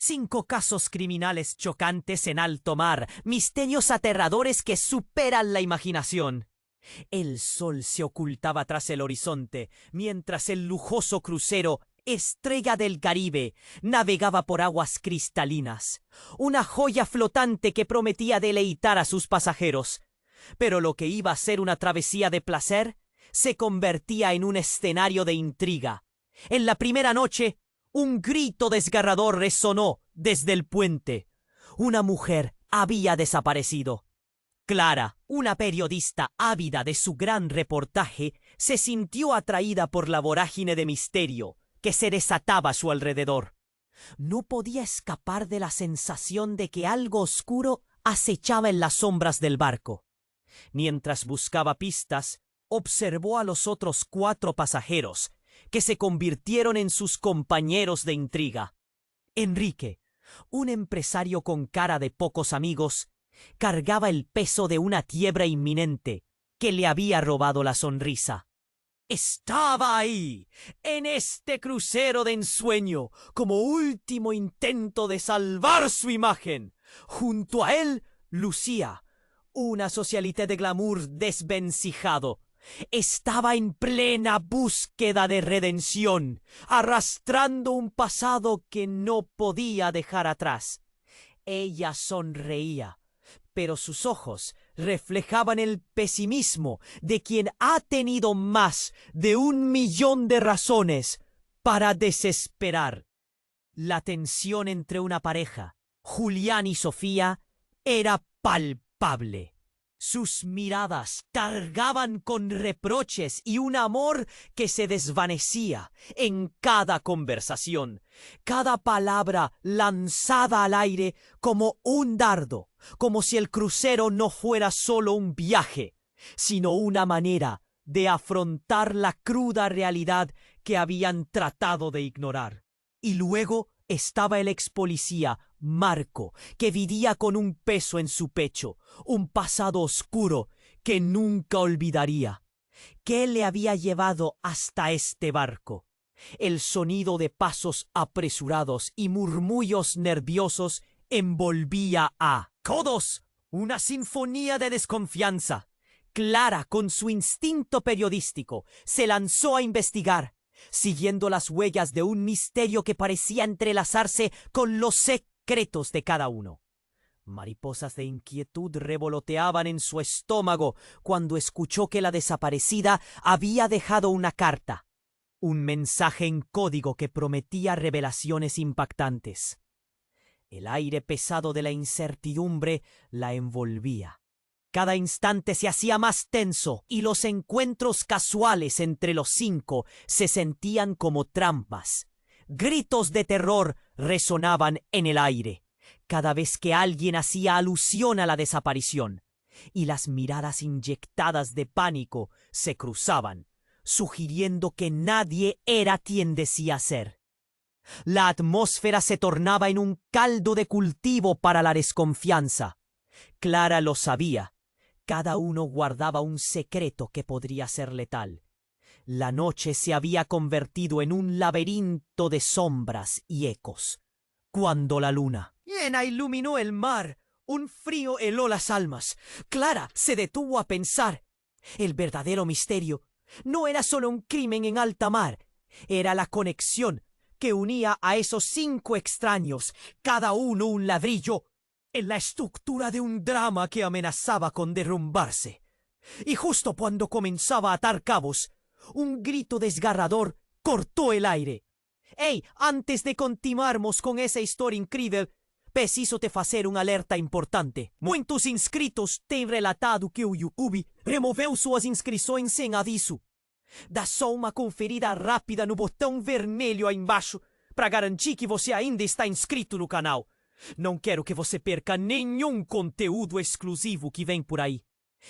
5 casos criminales chocantes en alto mar, misterios aterradores que superan la imaginación. El sol se ocultaba tras el horizonte, mientras el lujoso crucero Estrella del Caribe navegaba por aguas cristalinas, una joya flotante que prometía deleitar a sus pasajeros. Pero lo que iba a ser una travesía de placer se convertía en un escenario de intriga. En la primera noche, un grito desgarrador resonó desde el puente. Una mujer había desaparecido. Clara, una periodista ávida de su gran reportaje, se sintió atraída por la vorágine de misterio que se desataba a su alrededor. No podía escapar de la sensación de que algo oscuro acechaba en las sombras del barco. Mientras buscaba pistas, observó a los otros 4 pasajeros, que se convirtieron en sus compañeros de intriga. Enrique, un empresario con cara de pocos amigos, cargaba el peso de una quiebra inminente que le había robado la sonrisa. Estaba ahí, en este crucero de ensueño, como último intento de salvar su imagen. Junto a él, Lucía, una socialité de glamour desvencijado. Estaba en plena búsqueda de redención, arrastrando un pasado que no podía dejar atrás. Ella sonreía, pero sus ojos reflejaban el pesimismo de quien ha tenido más de 1.000.000 de razones para desesperar. La tensión entre una pareja, Julián y Sofía, era palpable. Sus miradas cargaban con reproches y un amor que se desvanecía en cada conversación, cada palabra lanzada al aire como un dardo, como si el crucero no fuera solo un viaje, sino una manera de afrontar la cruda realidad que habían tratado de ignorar. Y luego estaba el ex policía Marco, que vivía con un peso en su pecho, un pasado oscuro que nunca olvidaría. ¿Qué le había llevado hasta este barco? El sonido de pasos apresurados y murmullos nerviosos envolvía a todos. Una sinfonía de desconfianza. Clara, con su instinto periodístico, se lanzó a investigar, siguiendo las huellas de un misterio que parecía entrelazarse con los secretos de cada uno. Mariposas de inquietud revoloteaban en su estómago cuando escuchó que la desaparecida había dejado una carta, un mensaje en código que prometía revelaciones impactantes. El aire pesado de la incertidumbre la envolvía. Cada instante se hacía más tenso y los encuentros casuales entre los 5 se sentían como trampas. Gritos de terror resonaban en el aire cada vez que alguien hacía alusión a la desaparición, y las miradas inyectadas de pánico se cruzaban, sugiriendo que nadie era quien decía ser. La atmósfera se tornaba en un caldo de cultivo para la desconfianza. Clara lo sabía. Cada uno guardaba un secreto que podría ser letal. La noche se había convertido en un laberinto de sombras y ecos. Cuando la luna llena iluminó el mar, un frío heló las almas. Clara se detuvo a pensar. El verdadero misterio no era solo un crimen en alta mar, era la conexión que unía a esos 5 extraños, cada uno un ladrillo, en la estructura de un drama que amenazaba con derrumbarse. Y justo cuando comenzaba a atar cabos, un grito desgarrador cortó el aire. «Hey, antes de continuarmos con essa história incrível, preciso te fazer um alerta importante. Muitos inscritos têm relatado que o YouTube removeu suas inscrições sem aviso. Dá só uma conferida rápida no botão vermelho aí embaixo para garantir que você ainda está inscrito no canal. Não quero que você perca nenhum conteúdo exclusivo que vem por aí.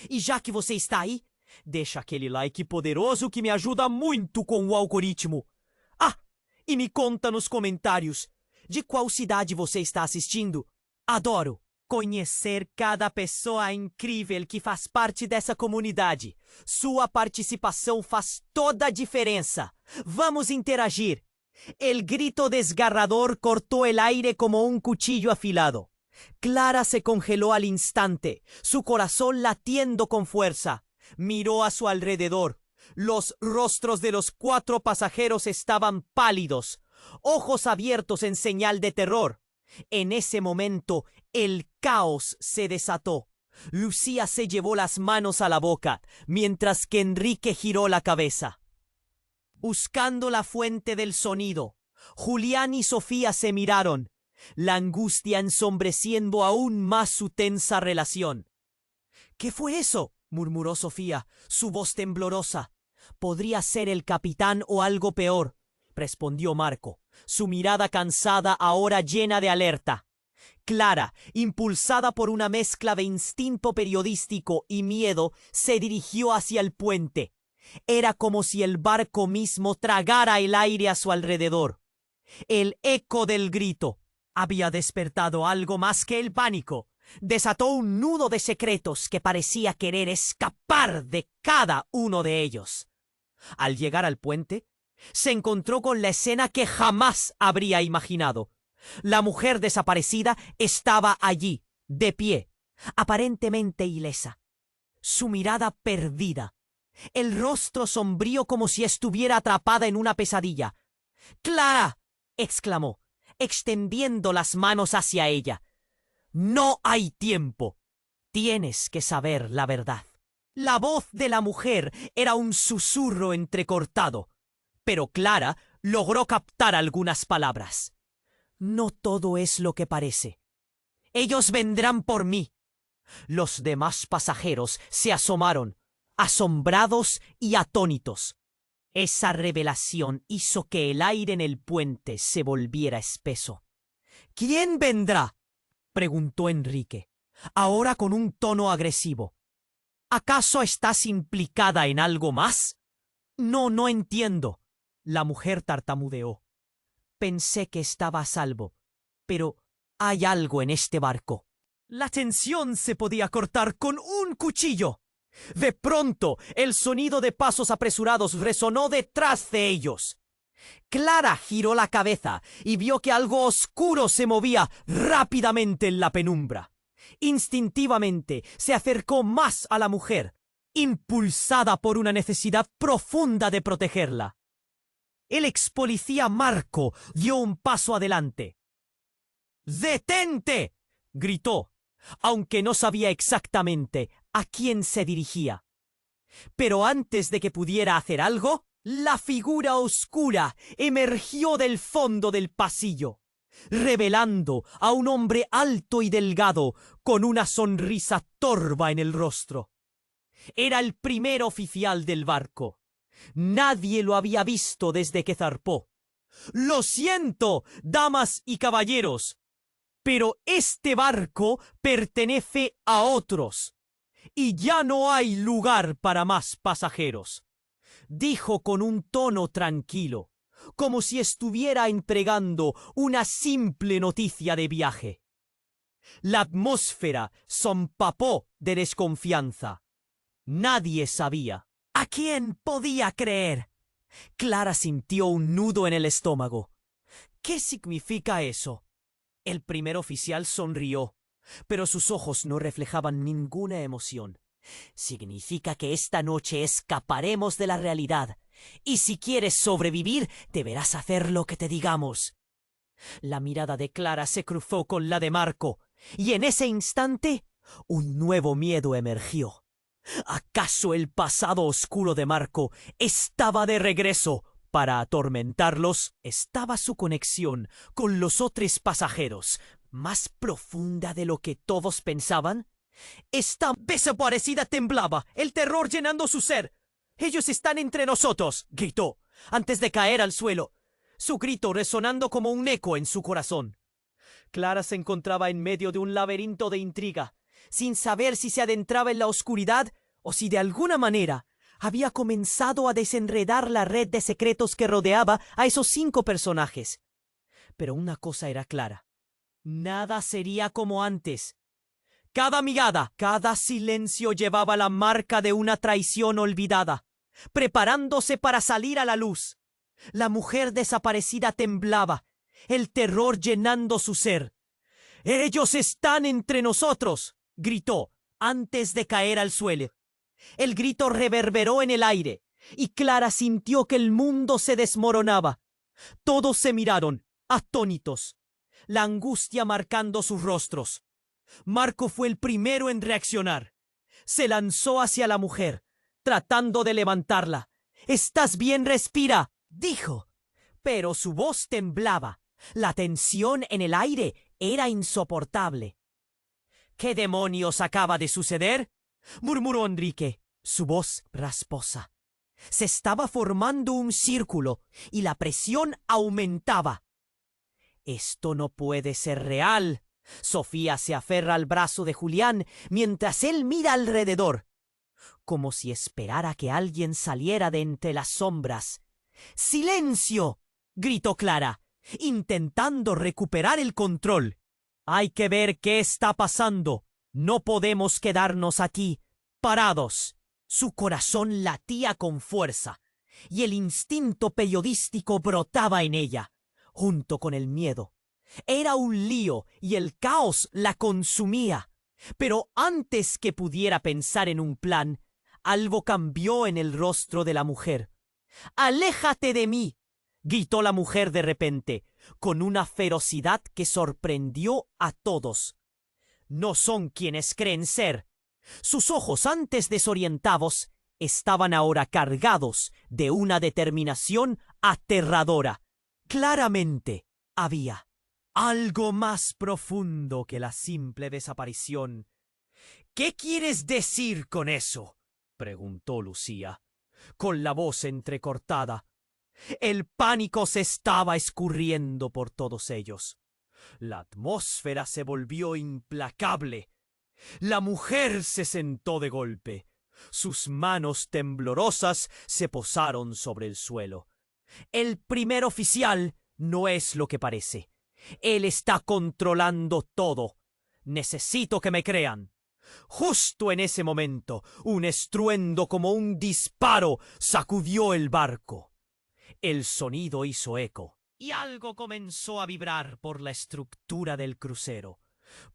E já que você está aí, deixa aquele like poderoso que me ajuda muito com o algoritmo. Ah, e me conta nos comentários de qual cidade você está assistindo. Adoro conhecer cada pessoa incrível que faz parte dessa comunidade. Sua participação faz toda a diferença. Vamos interagir. El grito desgarrador cortó el aire como un cuchillo afilado. Clara se congeló al instante, su corazón latiendo con fuerza. Miró a su alrededor. Los rostros de los 4 pasajeros estaban pálidos, ojos abiertos en señal de terror. En ese momento, el caos se desató. Lucía se llevó las manos a la boca, mientras que Enrique giró la cabeza. Buscando la fuente del sonido, Julián y Sofía se miraron, la angustia ensombreciendo aún más su tensa relación. —¿Qué fue eso? —murmuró Sofía, su voz temblorosa. —Podría ser el capitán o algo peor —respondió Marco, su mirada cansada ahora llena de alerta. Clara, impulsada por una mezcla de instinto periodístico y miedo, se dirigió hacia el puente. Era como si el barco mismo tragara el aire a su alrededor. El eco del grito había despertado algo más que el pánico. Desató un nudo de secretos que parecía querer escapar de cada uno de ellos. Al llegar al puente, se encontró con la escena que jamás habría imaginado. La mujer desaparecida estaba allí, de pie, aparentemente ilesa, su mirada perdida, el rostro sombrío como si estuviera atrapada en una pesadilla. —¡Clara! —exclamó, extendiendo las manos hacia ella. —No hay tiempo. Tienes que saber la verdad. La voz de la mujer era un susurro entrecortado, pero Clara logró captar algunas palabras. —No todo es lo que parece. Ellos vendrán por mí. Los demás pasajeros se asomaron, asombrados y atónitos. Esa revelación hizo que el aire en el puente se volviera espeso. —¿Quién vendrá? —preguntó Enrique, ahora con un tono agresivo. —¿Acaso estás implicada en algo más? No entiendo. La mujer tartamudeó. Pensé que estaba a salvo, pero hay algo en este barco. La tensión se podía cortar con un cuchillo. De pronto, el sonido de pasos apresurados resonó detrás de ellos. Clara giró la cabeza y vio que algo oscuro se movía rápidamente en la penumbra. Instintivamente se acercó más a la mujer, impulsada por una necesidad profunda de protegerla. El expolicía Marco dio un paso adelante. —¡Detente! —gritó, aunque no sabía exactamente a quién se dirigía. Pero antes de que pudiera hacer algo, la figura oscura emergió del fondo del pasillo, revelando a un hombre alto y delgado con una sonrisa torva en el rostro. Era el primer oficial del barco. Nadie lo había visto desde que zarpó. —Lo siento, damas y caballeros, pero este barco pertenece a otros y ya no hay lugar para más pasajeros —dijo con un tono tranquilo, como si estuviera entregando una simple noticia de viaje. La atmósfera se empapó de desconfianza. Nadie sabía a quién podía creer. Clara sintió un nudo en el estómago. —¿Qué significa eso? El primer oficial sonrió, pero sus ojos no reflejaban ninguna emoción. —Significa que esta noche escaparemos de la realidad, y si quieres sobrevivir, deberás hacer lo que te digamos. La mirada de Clara se cruzó con la de Marco, y en ese instante un nuevo miedo emergió. ¿Acaso el pasado oscuro de Marco estaba de regreso? Para atormentarlos, ¿estaba su conexión con los otros pasajeros más profunda de lo que todos pensaban? Esta desaparecida temblaba, el terror llenando su ser. —¡Ellos están entre nosotros! —gritó, antes de caer al suelo, su grito resonando como un eco en su corazón. Clara se encontraba en medio de un laberinto de intriga, sin saber si se adentraba en la oscuridad o si de alguna manera había comenzado a desenredar la red de secretos que rodeaba a esos 5 personajes. Pero una cosa era clara: nada sería como antes. Cada mirada, cada silencio llevaba la marca de una traición olvidada, preparándose para salir a la luz. La mujer desaparecida temblaba, el terror llenando su ser. «¡Ellos están entre nosotros!», gritó, antes de caer al suelo. El grito reverberó en el aire, y Clara sintió que el mundo se desmoronaba. Todos se miraron, atónitos, la angustia marcando sus rostros. Marco fue el primero en reaccionar. Se lanzó hacia la mujer, tratando de levantarla. «¿Estás bien? Respira», dijo. Pero su voz temblaba. La tensión en el aire era insoportable. «¿Qué demonios acaba de suceder?», murmuró Enrique, su voz rasposa. Se estaba formando un círculo y la presión aumentaba. «Esto no puede ser real». Sofía se aferra al brazo de Julián mientras él mira alrededor, como si esperara que alguien saliera de entre las sombras. «¡Silencio!», gritó Clara, intentando recuperar el control. «Hay que ver qué está pasando. No podemos quedarnos aquí, parados». Su corazón latía con fuerza, y el instinto periodístico brotaba en ella, junto con el miedo. Era un lío y el caos la consumía. Pero antes que pudiera pensar en un plan, algo cambió en el rostro de la mujer. «¡Aléjate de mí!», gritó la mujer de repente, con una ferocidad que sorprendió a todos. «No son quienes creen ser». Sus ojos, antes desorientados, estaban ahora cargados de una determinación aterradora. Claramente había algo más profundo que la simple desaparición. «¿Qué quieres decir con eso?», preguntó Lucía, con la voz entrecortada. El pánico se estaba escurriendo por todos ellos. La atmósfera se volvió implacable. La mujer se sentó de golpe. Sus manos temblorosas se posaron sobre el suelo. «El primer oficial no es lo que parece. Él está controlando todo. Necesito que me crean». Justo en ese momento, un estruendo como un disparo sacudió el barco. El sonido hizo eco, y algo comenzó a vibrar por la estructura del crucero.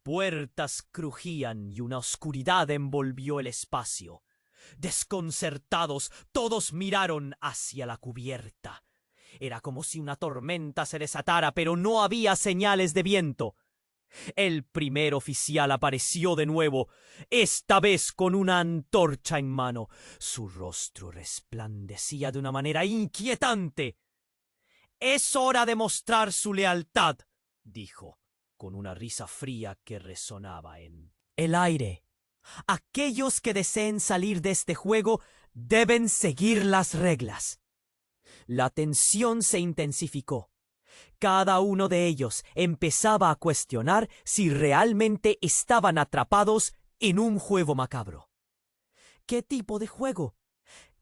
Puertas crujían y una oscuridad envolvió el espacio. Desconcertados, todos miraron hacia la cubierta. Era como si una tormenta se desatara, pero no había señales de viento. El primer oficial apareció de nuevo, esta vez con una antorcha en mano. Su rostro resplandecía de una manera inquietante. «Es hora de mostrar su lealtad», dijo, con una risa fría que resonaba en el aire. «Aquellos que deseen salir de este juego deben seguir las reglas». La tensión se intensificó. Cada uno de ellos empezaba a cuestionar si realmente estaban atrapados en un juego macabro. «¿Qué tipo de juego?»,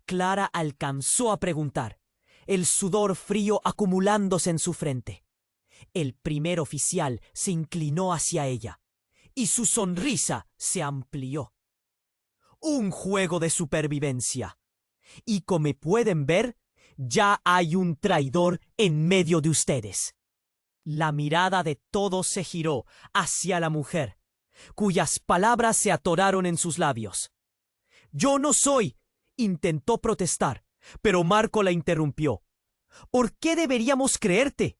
Clara alcanzó a preguntar, el sudor frío acumulándose en su frente. El primer oficial se inclinó hacia ella, y su sonrisa se amplió. «Un juego de supervivencia. Y como pueden ver, ya hay un traidor en medio de ustedes». La mirada de todos se giró hacia la mujer, cuyas palabras se atoraron en sus labios. «Yo no soy», intentó protestar, pero Marco la interrumpió. «¿Por qué deberíamos creerte?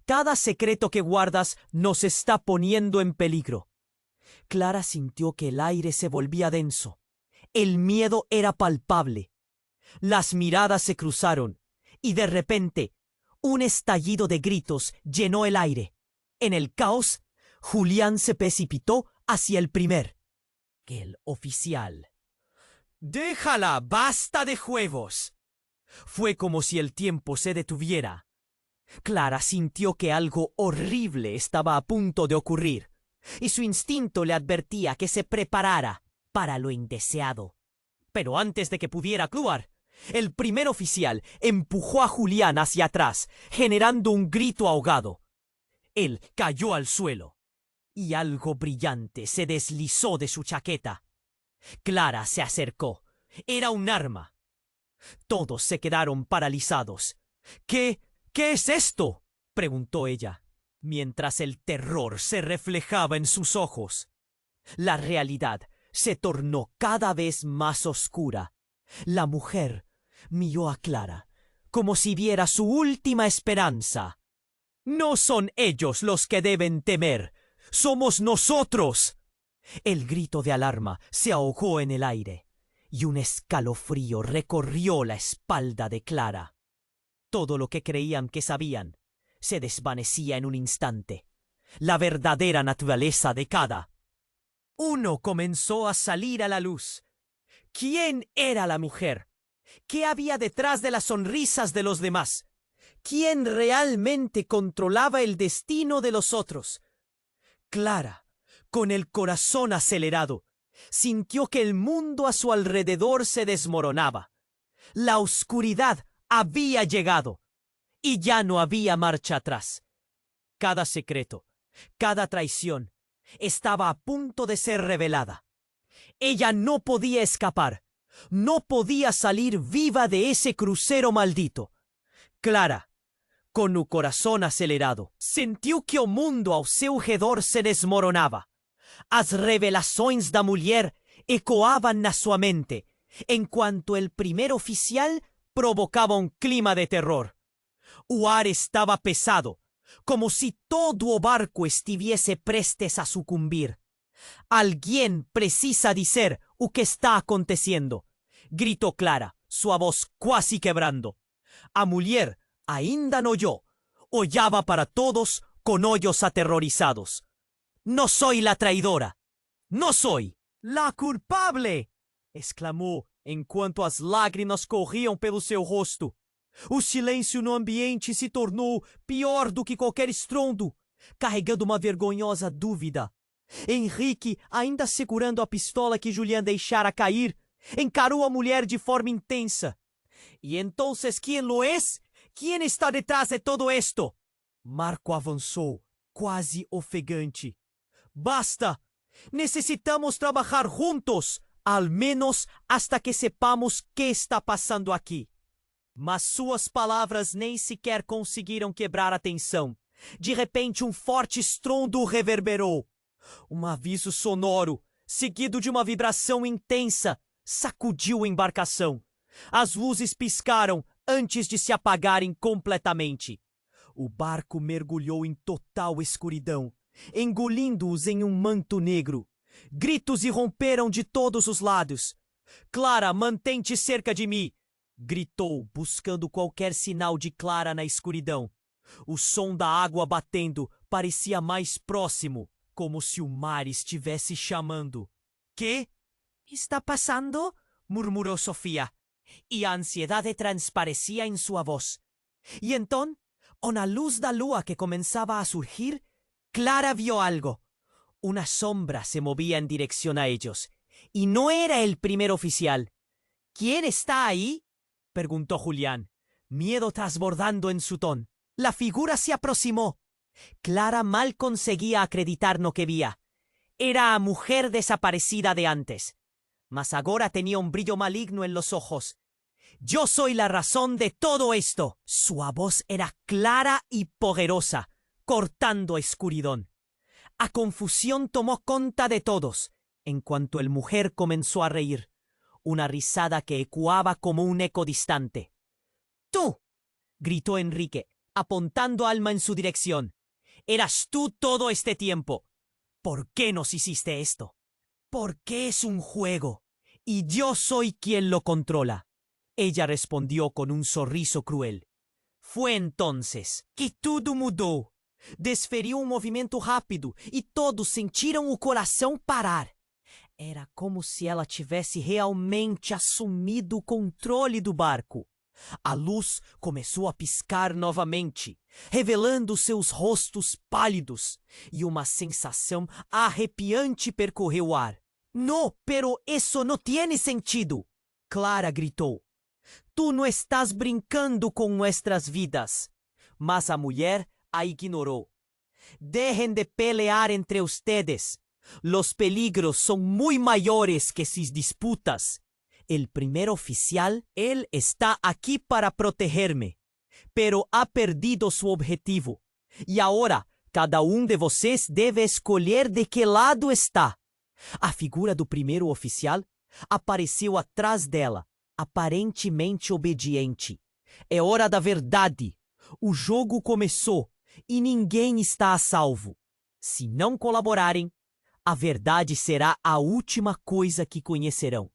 Cada secreto que guardas nos está poniendo en peligro». Clara sintió que el aire se volvía denso. El miedo era palpable. Las miradas se cruzaron, y de repente, un estallido de gritos llenó el aire. En el caos, Julián se precipitó hacia el primer. El oficial. «¡Déjala! ¡Basta de juegos!». Fue como si el tiempo se detuviera. Clara sintió que algo horrible estaba a punto de ocurrir, y su instinto le advertía que se preparara para lo indeseado. Pero antes de que pudiera actuar, el primer oficial empujó a Julián hacia atrás, generando un grito ahogado. Él cayó al suelo, y algo brillante se deslizó de su chaqueta. Clara se acercó. Era un arma. Todos se quedaron paralizados. ¿Qué es esto?, preguntó ella, mientras el terror se reflejaba en sus ojos. La realidad se tornó cada vez más oscura. La mujer miró a Clara como si viera su última esperanza. «No son ellos los que deben temer, somos nosotros». El grito de alarma se ahogó en el aire, y un escalofrío recorrió la espalda de Clara. Todo lo que creían que sabían se desvanecía en un instante. La verdadera naturaleza de cada uno comenzó a salir a la luz. ¿Quién era la mujer? ¿Qué había detrás de las sonrisas de los demás? ¿Quién realmente controlaba el destino de los otros? Clara, con el corazón acelerado, sintió que el mundo a su alrededor se desmoronaba. La oscuridad había llegado y ya no había marcha atrás. Cada secreto, cada traición, estaba a punto de ser revelada. Ella no podía escapar, no podía salir viva de ese crucero maldito. Clara, com o coração acelerado, sentiu que o mundo ao seu redor se desmoronava. As revelações da mulher ecoavam na sua mente, enquanto el primer oficial provocava um clima de terror. O ar estava pesado, como si todo o barco estuviese prestes a sucumbir. «Alguien precisa dizer o que está acontecendo», gritó Clara, sua voz quase quebrando. A mulher ainda no oyó, hollaba para todos con hoyos aterrorizados. «No soy la traidora, no soy la culpable», exclamou enquanto as lágrimas corriam pelo seu rosto. O silêncio no ambiente se tornou pior do que qualquer estrondo, carregando uma vergonhosa dúvida. Henrique, ainda segurando a pistola que Julián deixara cair, encarou a mulher de forma intensa. «¿Y entonces quién lo es? ¿Quién está detrás de todo esto?» Marco avançou, quase ofegante. «Basta! Necesitamos trabalhar juntos, al menos hasta que sepamos qué está passando aqui». Mas suas palavras nem sequer conseguiram quebrar a tensão. De repente, um forte estrondo reverberou. Um aviso sonoro, seguido de uma vibração intensa, sacudiu a embarcação. As luzes piscaram antes de se apagarem completamente. O barco mergulhou em total escuridão, engolindo-os em um manto negro. Gritos irromperam de todos os lados. «Clara, mantém-te cerca de mim!» gritou, buscando qualquer sinal de Clara na escuridão. O som da água batendo parecia mais próximo, como se o mar estivesse chamando. «¿Qué está passando?» murmurou Sofía, e a ansiedade transparecia em sua voz. E então, na luz da lua que começava a surgir, Clara vio algo. Una sombra se movía en dirección a ellos, y no era el primer oficial. «¿Quién está ahí?», preguntó Julián, miedo transbordando en su ton. La figura se aproximó. Clara mal conseguía acreditar lo que vía. Era a mujer desaparecida de antes, mas agora tenía un brillo maligno en los ojos. «Yo soy la razón de todo esto». Su voz era clara y poderosa, cortando escuridón. A confusión tomó conta de todos, en cuanto el mujer comenzó a reír, una risada que ecoaba como un eco distante. «¡Tú!», gritó Enrique, apuntando a Alma en su dirección. «Eras tú todo este tiempo. ¿Por qué nos hiciste esto?». «Porque es un juego, y yo soy quien lo controla», ella respondió con un sorriso cruel. Fue entonces que tudo mudou. Desferiu um movimento rápido e todos sentiram o coração parar. Era como se ela tivesse realmente assumido o controle do barco. A luz começou a piscar novamente, revelando seus rostos pálidos, e uma sensação arrepiante percorreu o ar. «No, pero eso no tiene sentido», Clara gritou. «Tú no estás brincando com nuestras vidas». Mas a mulher a ignorou. «Dejen de pelear entre ustedes. Los peligros son muy mayores que sus disputas. El primer oficial, él está aquí para protegerme. pero ha perdido su objetivo. E agora, cada de vocês deve escolher de que lado está. A figura do primeiro oficial apareceu atrás dela, aparentemente obediente. É hora da verdade. O jogo começou e ninguém está a salvo. Se não colaborarem, a verdade será a última coisa que conhecerão.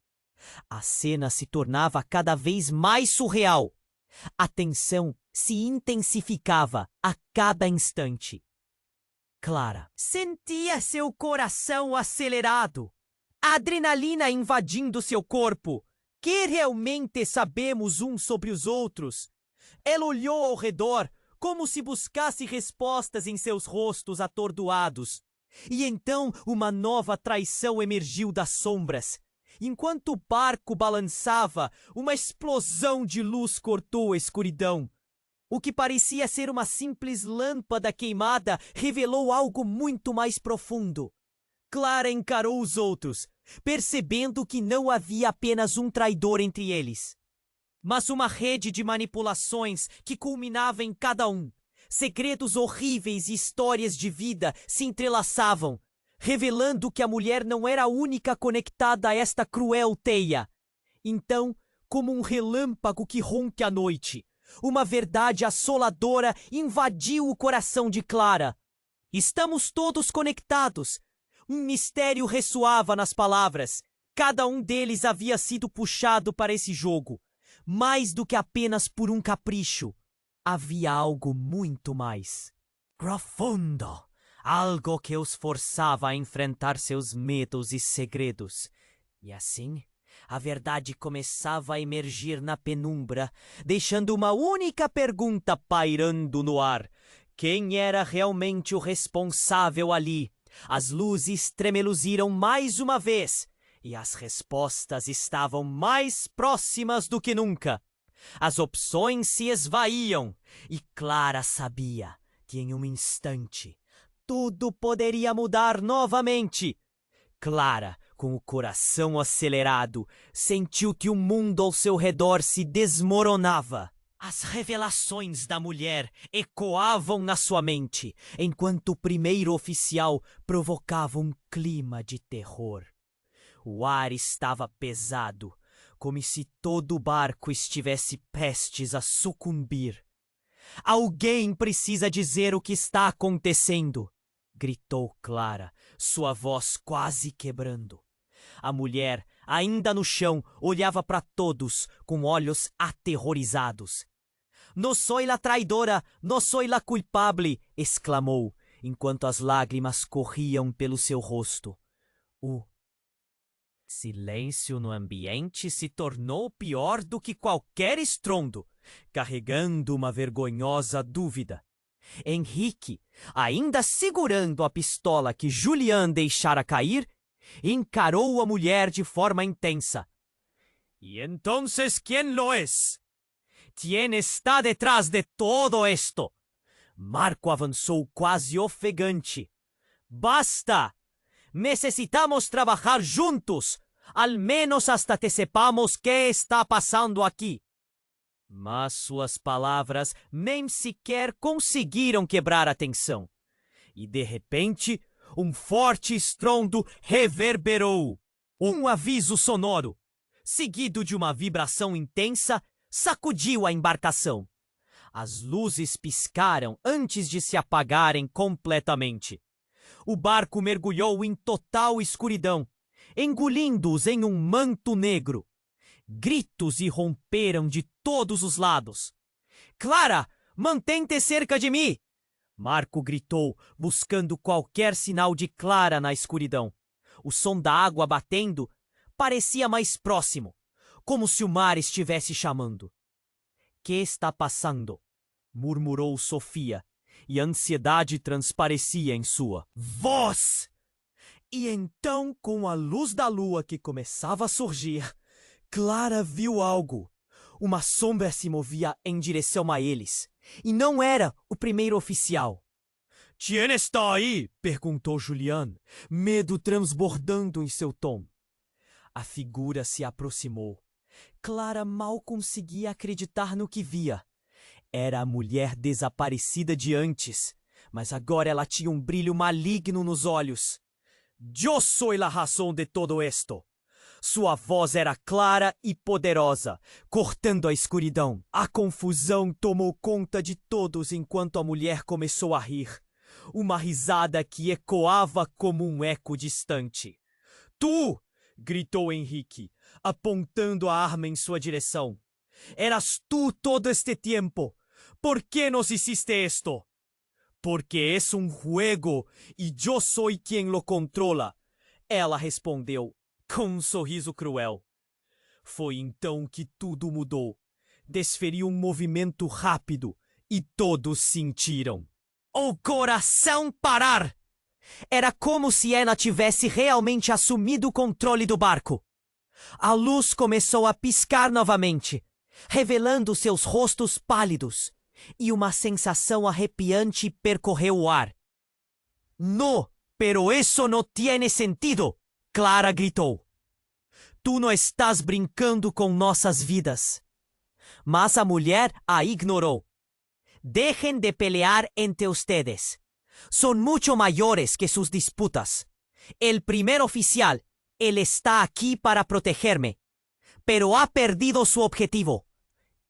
A cena se tornava cada vez mais surreal. A tensão se intensificava a cada instante. Clara sentia seu coração acelerado, a adrenalina invadindo seu corpo. Que realmente sabemos uns sobre os outros? Ela olhou ao redor, como se buscasse respostas em seus rostos atordoados. E então uma nova traição emergiu das sombras. Enquanto o barco balançava, uma explosão de luz cortou a escuridão. O que parecia ser uma simples lâmpada queimada revelou algo muito mais profundo. Clara encarou os outros, percebendo que não havia apenas um traidor entre eles, mas uma rede de manipulações que culminava em cada um. Segredos horríveis e histórias de vida se entrelaçavam, revelando que a mulher não era a única conectada a esta cruel teia. Então, como um relâmpago que rompe a noite, uma verdade assoladora invadiu o coração de Clara. Estamos todos conectados. Um mistério ressoava nas palavras. Cada um deles havia sido puxado para esse jogo. Mais do que apenas por um capricho. Havia algo muito mais profundo. Algo que os forçava a enfrentar seus medos e segredos. E assim, a verdade começava a emergir na penumbra, deixando uma única pergunta pairando no ar. Quem era realmente o responsável ali? As luzes tremeluziram mais uma vez, e as respostas estavam mais próximas do que nunca. As opções se esvaíam, e Clara sabia que em um instante tudo poderia mudar novamente. Clara, com o coração acelerado, sentiu que o mundo ao seu redor se desmoronava. As revelações da mulher ecoavam na sua mente, enquanto o primeiro oficial provocava um clima de terror. O ar estava pesado, como se todo o barco estivesse prestes a sucumbir. Alguém precisa dizer o que está acontecendo, gritou Clara, sua voz quase quebrando. A mulher, ainda no chão, olhava para todos com olhos aterrorizados. "No soy la traidora, no soy la culpable", exclamou, enquanto as lágrimas corriam pelo seu rosto. O silêncio no ambiente se tornou pior do que qualquer estrondo, carregando uma vergonhosa dúvida. Henrique, ainda segurando a pistola que Julián deixara cair, encarou a mulher de forma intensa. "¿Y entonces quién lo es? ¿Quién está detrás de todo esto?" Marco avançou quase ofegante. "Basta! Necesitamos trabalhar juntos, al menos hasta que sepamos qué está passando aqui." Mas suas palavras nem sequer conseguiram quebrar a tensão. E de repente, um forte estrondo reverberou. Um aviso sonoro, seguido de uma vibração intensa, sacudiu a embarcação. As luzes piscaram antes de se apagarem completamente. O barco mergulhou em total escuridão, engolindo-os em um manto negro. Gritos irromperam de todos os lados. "Clara, mantém-te cerca de mim!" Marco gritou, buscando qualquer sinal de Clara na escuridão. O som da água batendo parecia mais próximo, como se o mar estivesse chamando. "Que está passando?" murmurou Sofia, e a ansiedade transparecia em sua voz. E então, com a luz da lua que começava a surgir, Clara viu algo. Uma sombra se movia em direção a eles, e não era o primeiro oficial. "Quem está aí?" perguntou Julián, medo transbordando em seu tom. A figura se aproximou. Clara mal conseguia acreditar no que via. Era a mulher desaparecida de antes, mas agora ela tinha um brilho maligno nos olhos. "Yo soy la razón de todo esto." Sua voz era clara e poderosa, cortando a escuridão. A confusão tomou conta de todos enquanto a mulher começou a rir. Uma risada que ecoava como um eco distante. "Tu!" gritou Henrique, apontando a arma em sua direção. "Eras tú todo este tiempo. ¿Por qué nos hiciste esto?" "Porque es un juego y yo soy quien lo controla", ela respondeu, com um sorriso cruel. Foi então que tudo mudou. Desferiu um movimento rápido e todos sentiram o coração parar. Era como se ela tivesse realmente assumido o controle do barco. A luz começou a piscar novamente, revelando seus rostos pálidos, e uma sensação arrepiante percorreu o ar. "No, pero eso no tiene sentido!" Clara gritou. "Tu não estás brincando com nossas vidas." Mas a mulher a ignorou. "Dejen de pelear entre ustedes. Son mucho mayores que sus disputas. El primer oficial, él está aquí para protegerme, pero ha perdido su objetivo.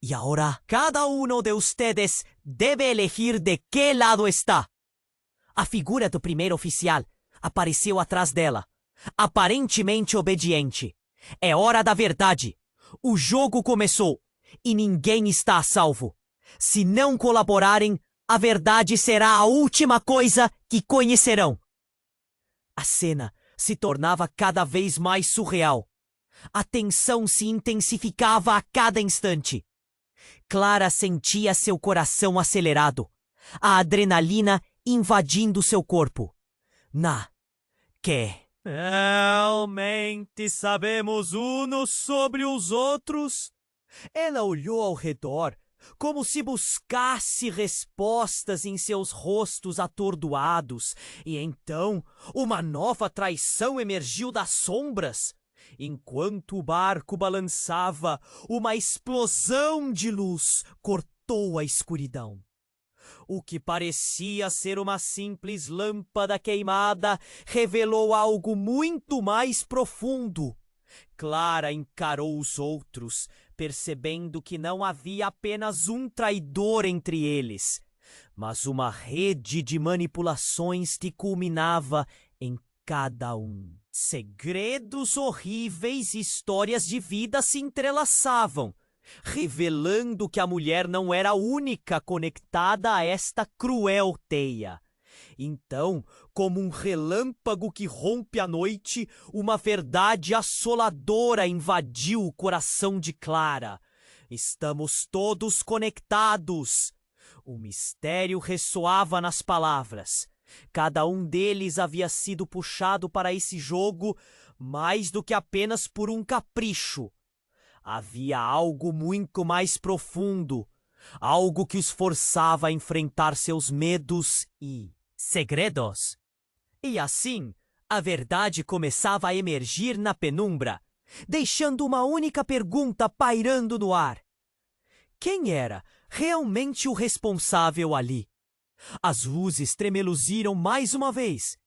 Y ahora cada uno de ustedes debe elegir de qué lado está." A figura do primeiro oficial apareceu atrás dela, aparentemente obediente. É hora da verdade. O jogo começou e ninguém está a salvo. Se não colaborarem, a verdade será a última coisa que conhecerão. A cena se tornava cada vez mais surreal. A tensão se intensificava a cada instante. Clara sentia seu coração acelerado, a adrenalina invadindo seu corpo. Que realmente sabemos uns sobre os outros? Ela olhou ao redor, como se buscasse respostas em seus rostos atordoados, e então uma nova traição emergiu das sombras. Enquanto o barco balançava, uma explosão de luz cortou a escuridão. O que parecia ser uma simples lâmpada queimada revelou algo muito mais profundo. Clara encarou os outros, percebendo que não havia apenas um traidor entre eles, mas uma rede de manipulações que culminava em cada um. Segredos horríveis e histórias de vida se entrelaçavam, revelando que a mulher não era a única conectada a esta cruel teia. Então, como um relâmpago que rompe a noite, uma verdade assoladora invadiu o coração de Clara. Estamos todos conectados. O mistério ressoava nas palavras. Cada um deles havia sido puxado para esse jogo mais do que apenas por um capricho. Havia algo muito mais profundo, algo que os forçava a enfrentar seus medos e segredos. E assim, a verdade começava a emergir na penumbra, deixando uma única pergunta pairando no ar. Quem era realmente o responsável ali? As luzes tremeluziram mais uma vez,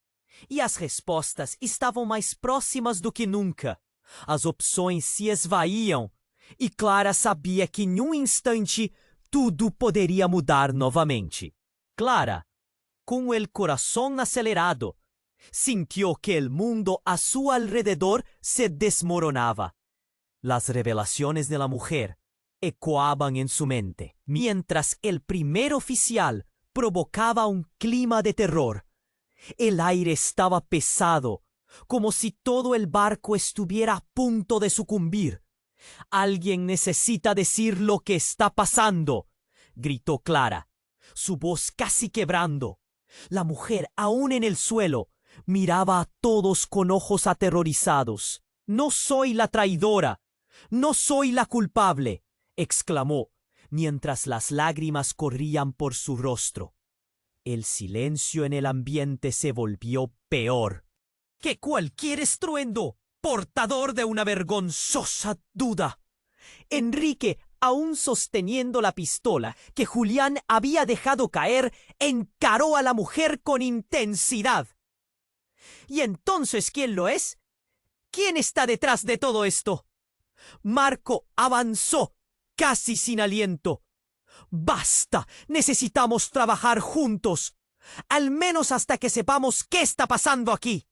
e as respostas estavam mais próximas do que nunca. As opções se esvaíam, e Clara sabia que em um instante tudo poderia mudar novamente. Clara, com o coração acelerado, sintió que el mundo a su alrededor se desmoronaba. Las revelaciones de la mujer ecoaban en su mente, mientras el primer oficial provocaba un clima de terror. El aire estaba pesado, como si todo el barco estuviera a punto de sucumbir. «Alguien necesita decir lo que está pasando», gritó Clara, su voz casi quebrando. La mujer, aún en el suelo, miraba a todos con ojos aterrorizados. «No soy la traidora, no soy la culpable», exclamó, mientras las lágrimas corrían por su rostro. El silencio en el ambiente se volvió peor que cualquier estruendo, portador de una vergonzosa duda. Enrique aún sosteniendo la pistola que Julián había dejado caer, encaró a la mujer con intensidad. ¿Y entonces quién lo es? ¿Quién está detrás de todo esto? Marco avanzó, casi sin aliento. ¡Basta! Necesitamos trabajar juntos, al menos hasta que sepamos qué está pasando aquí.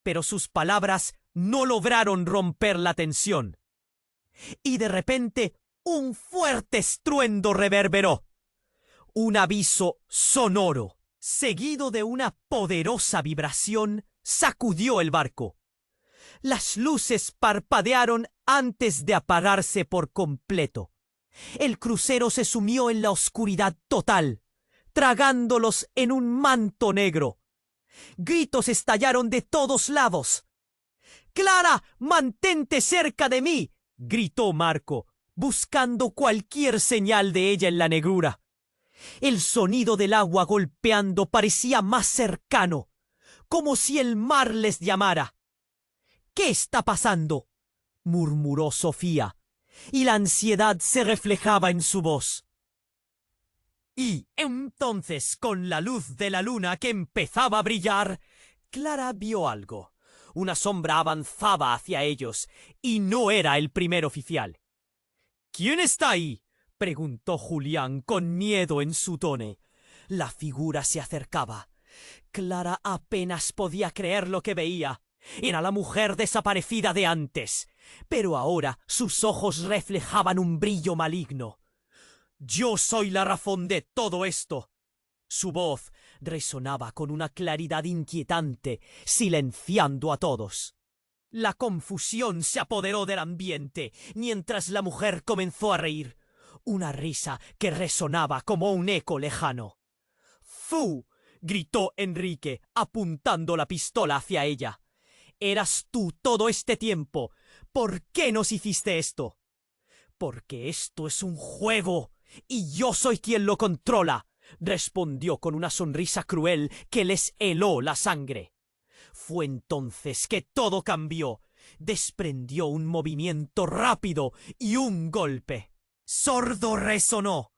Pero sus palabras no lograron romper la tensión. Y de repente un fuerte estruendo reverberó. Un aviso sonoro, seguido de una poderosa vibración, sacudió el barco. Las luces parpadearon antes de apagarse por completo. El crucero se sumió en la oscuridad total, tragándolos en un manto negro. Gritos estallaron de todos lados. «¡Clara, mantente cerca de mí!», gritó Marco, buscando cualquier señal de ella en la negrura. El sonido del agua golpeando parecía más cercano, como si el mar les llamara. «¿Qué está pasando?», murmuró Sofía, y la ansiedad se reflejaba en su voz. Y entonces, con la luz de la luna que empezaba a brillar, Clara vio algo. Una sombra avanzaba hacia ellos, y no era el primer oficial. «¿Quién está ahí?», preguntó Julián con miedo en su tono. La figura se acercaba. Clara apenas podía creer lo que veía. Era la mujer desaparecida de antes, pero ahora sus ojos reflejaban un brillo maligno. «Yo soy la razón de todo esto». Su voz resonaba con una claridad inquietante, silenciando a todos. La confusión se apoderó del ambiente, mientras la mujer comenzó a reír. Una risa que resonaba como un eco lejano. «¡Fu!», gritó Enrique, apuntando la pistola hacia ella. «Eras tú todo este tiempo. ¿Por qué nos hiciste esto?». «Porque esto es un juego, y yo soy quien lo controla», respondió con una sonrisa cruel que les heló la sangre. Fue entonces que todo cambió. Desprendió un movimiento rápido y un golpe. Sordo resonó.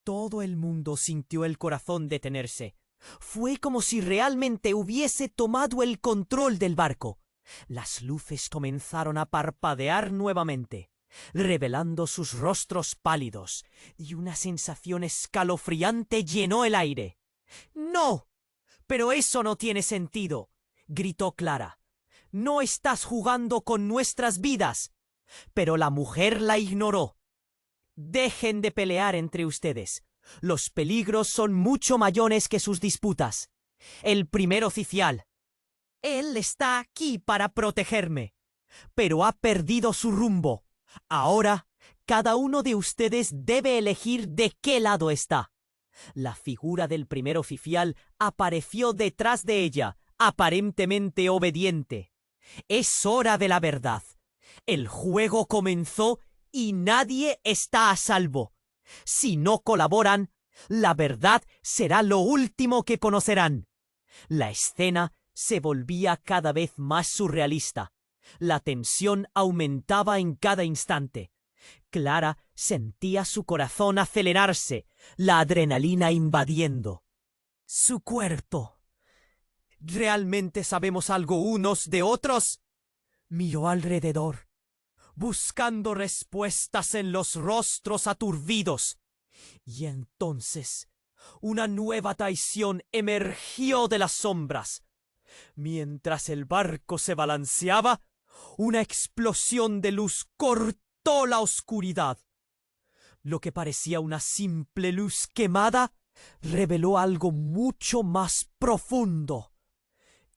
Todo el mundo sintió el corazón detenerse. Fue como si realmente hubiese tomado el control del barco. Las luces comenzaron a parpadear nuevamente, revelando sus rostros pálidos, y una sensación escalofriante llenó el aire. «¡No! Pero eso no tiene sentido», gritó Clara. «No estás jugando con nuestras vidas». Pero la mujer la ignoró. «Dejen de pelear entre ustedes. Los peligros son mucho mayores que sus disputas. El primer oficial, él está aquí para protegerme, pero ha perdido su rumbo. Ahora, cada uno de ustedes debe elegir de qué lado está». La figura del primer oficial apareció detrás de ella, aparentemente obediente. «Es hora de la verdad. El juego comenzó y nadie está a salvo. Si no colaboran, la verdad será lo último que conocerán». La escena se volvía cada vez más surrealista. La tensión aumentaba en cada instante. Clara sentía su corazón acelerarse, la adrenalina invadiendo su cuerpo. «¿Realmente sabemos algo unos de otros?», miró alrededor, buscando respuestas en los rostros aturdidos. Y entonces una nueva traición emergió de las sombras. Mientras el barco se balanceaba, una explosión de luz cortó la oscuridad. Lo que parecía una simple luz quemada reveló algo mucho más profundo.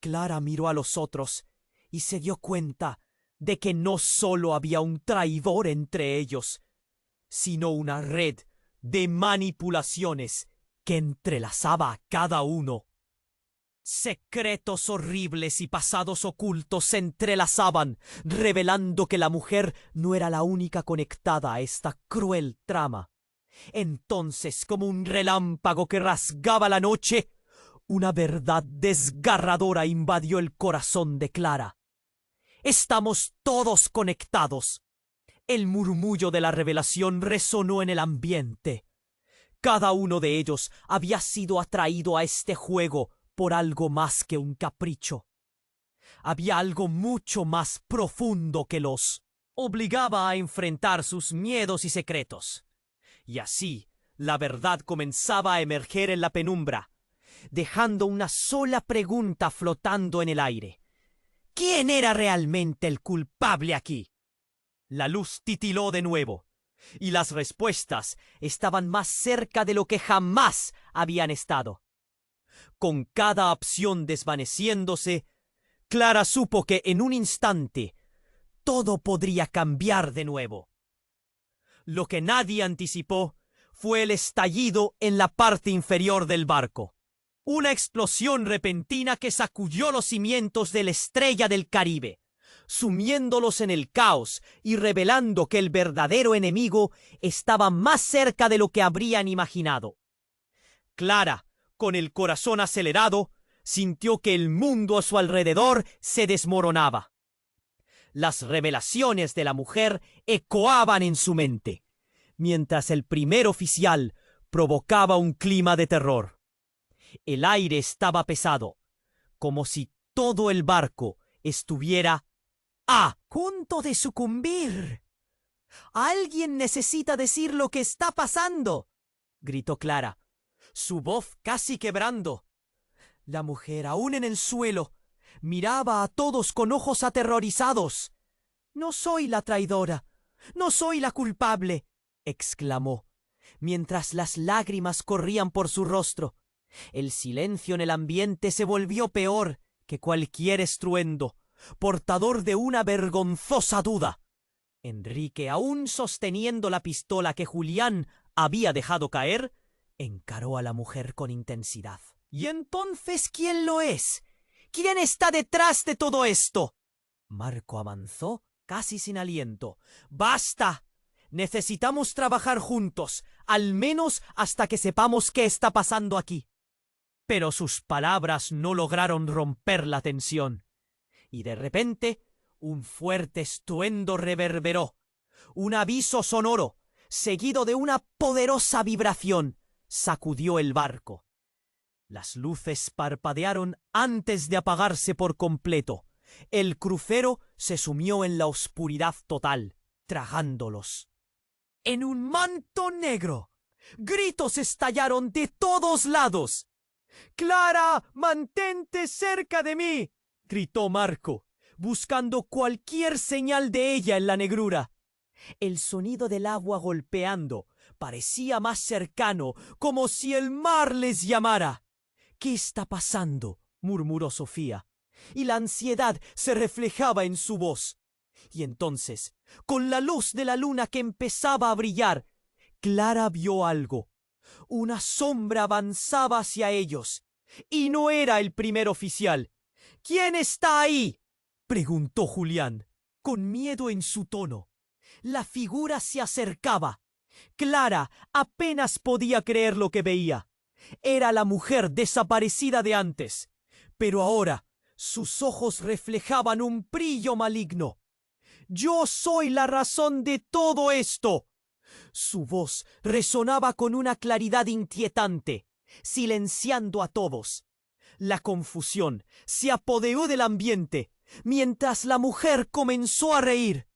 Clara miró a los otros y se dio cuenta de que no solo había un traidor entre ellos, sino una red de manipulaciones que entrelazaba a cada uno. Secretos horribles y pasados ocultos se entrelazaban, revelando que la mujer no era la única conectada a esta cruel trama. Entonces, como un relámpago que rasgaba la noche, una verdad desgarradora invadió el corazón de Clara. «Estamos todos conectados. El murmullo de la revelación resonó en el ambiente. Cada uno de ellos había sido atraído a este juego por algo más que un capricho. Había algo mucho más profundo que los obligaba a enfrentar sus miedos y secretos. Y así, la verdad comenzaba a emerger en la penumbra, dejando una sola pregunta flotando en el aire. ¿Quién era realmente el culpable aquí? La luz titiló de nuevo, y las respuestas estaban más cerca de lo que jamás habían estado. Con cada opción desvaneciéndose, Clara supo que en un instante todo podría cambiar de nuevo. Lo que nadie anticipó fue el estallido en la parte inferior del barco. Una explosión repentina que sacudió los cimientos de la Estrella del Caribe, sumiéndolos en el caos y revelando que el verdadero enemigo estaba más cerca de lo que habrían imaginado. Clara, con el corazón acelerado, sintió que el mundo a su alrededor se desmoronaba. Las revelaciones de la mujer ecoaban en su mente, mientras el primer oficial provocaba un clima de terror. El aire estaba pesado, como si todo el barco estuviera a punto de sucumbir. «Alguien necesita decir lo que está pasando», gritó Clara, su voz casi quebrando. La mujer, aún en el suelo, miraba a todos con ojos aterrorizados. «No soy la traidora, no soy la culpable», exclamó, mientras las lágrimas corrían por su rostro. El silencio en el ambiente se volvió peor que cualquier estruendo, portador de una vergonzosa duda. Enrique, aún sosteniendo la pistola que Julián había dejado caer, encaró a la mujer con intensidad. «¿Y entonces quién lo es? ¿Quién está detrás de todo esto?» Marco avanzó casi sin aliento. «¡Basta! Necesitamos trabajar juntos, al menos hasta que sepamos qué está pasando aquí». Pero sus palabras no lograron romper la tensión. Y de repente, un fuerte estruendo reverberó. Un aviso sonoro, seguido de una poderosa vibración, sacudió el barco. Las luces parpadearon antes de apagarse por completo. El crucero se sumió en la oscuridad total, tragándolos. En un manto negro, gritos estallaron de todos lados. «¡Clara, mantente cerca de mí!», gritó Marco, buscando cualquier señal de ella en la negrura. El sonido del agua golpeando parecía más cercano, como si el mar les llamara. «¿Qué está pasando?», murmuró Sofía, y la ansiedad se reflejaba en su voz. Y entonces, con la luz de la luna que empezaba a brillar, Clara vio algo. Una sombra avanzaba hacia ellos, y no era el primer oficial. «¿Quién está ahí?», preguntó Julián, con miedo en su tono. La figura se acercaba. Clara apenas podía creer lo que veía. Era la mujer desaparecida de antes, pero ahora sus ojos reflejaban un brillo maligno. «Yo soy la razón de todo esto». Su voz resonaba con una claridad inquietante, silenciando a todos. La confusión se apoderó del ambiente, mientras la mujer comenzó a reír.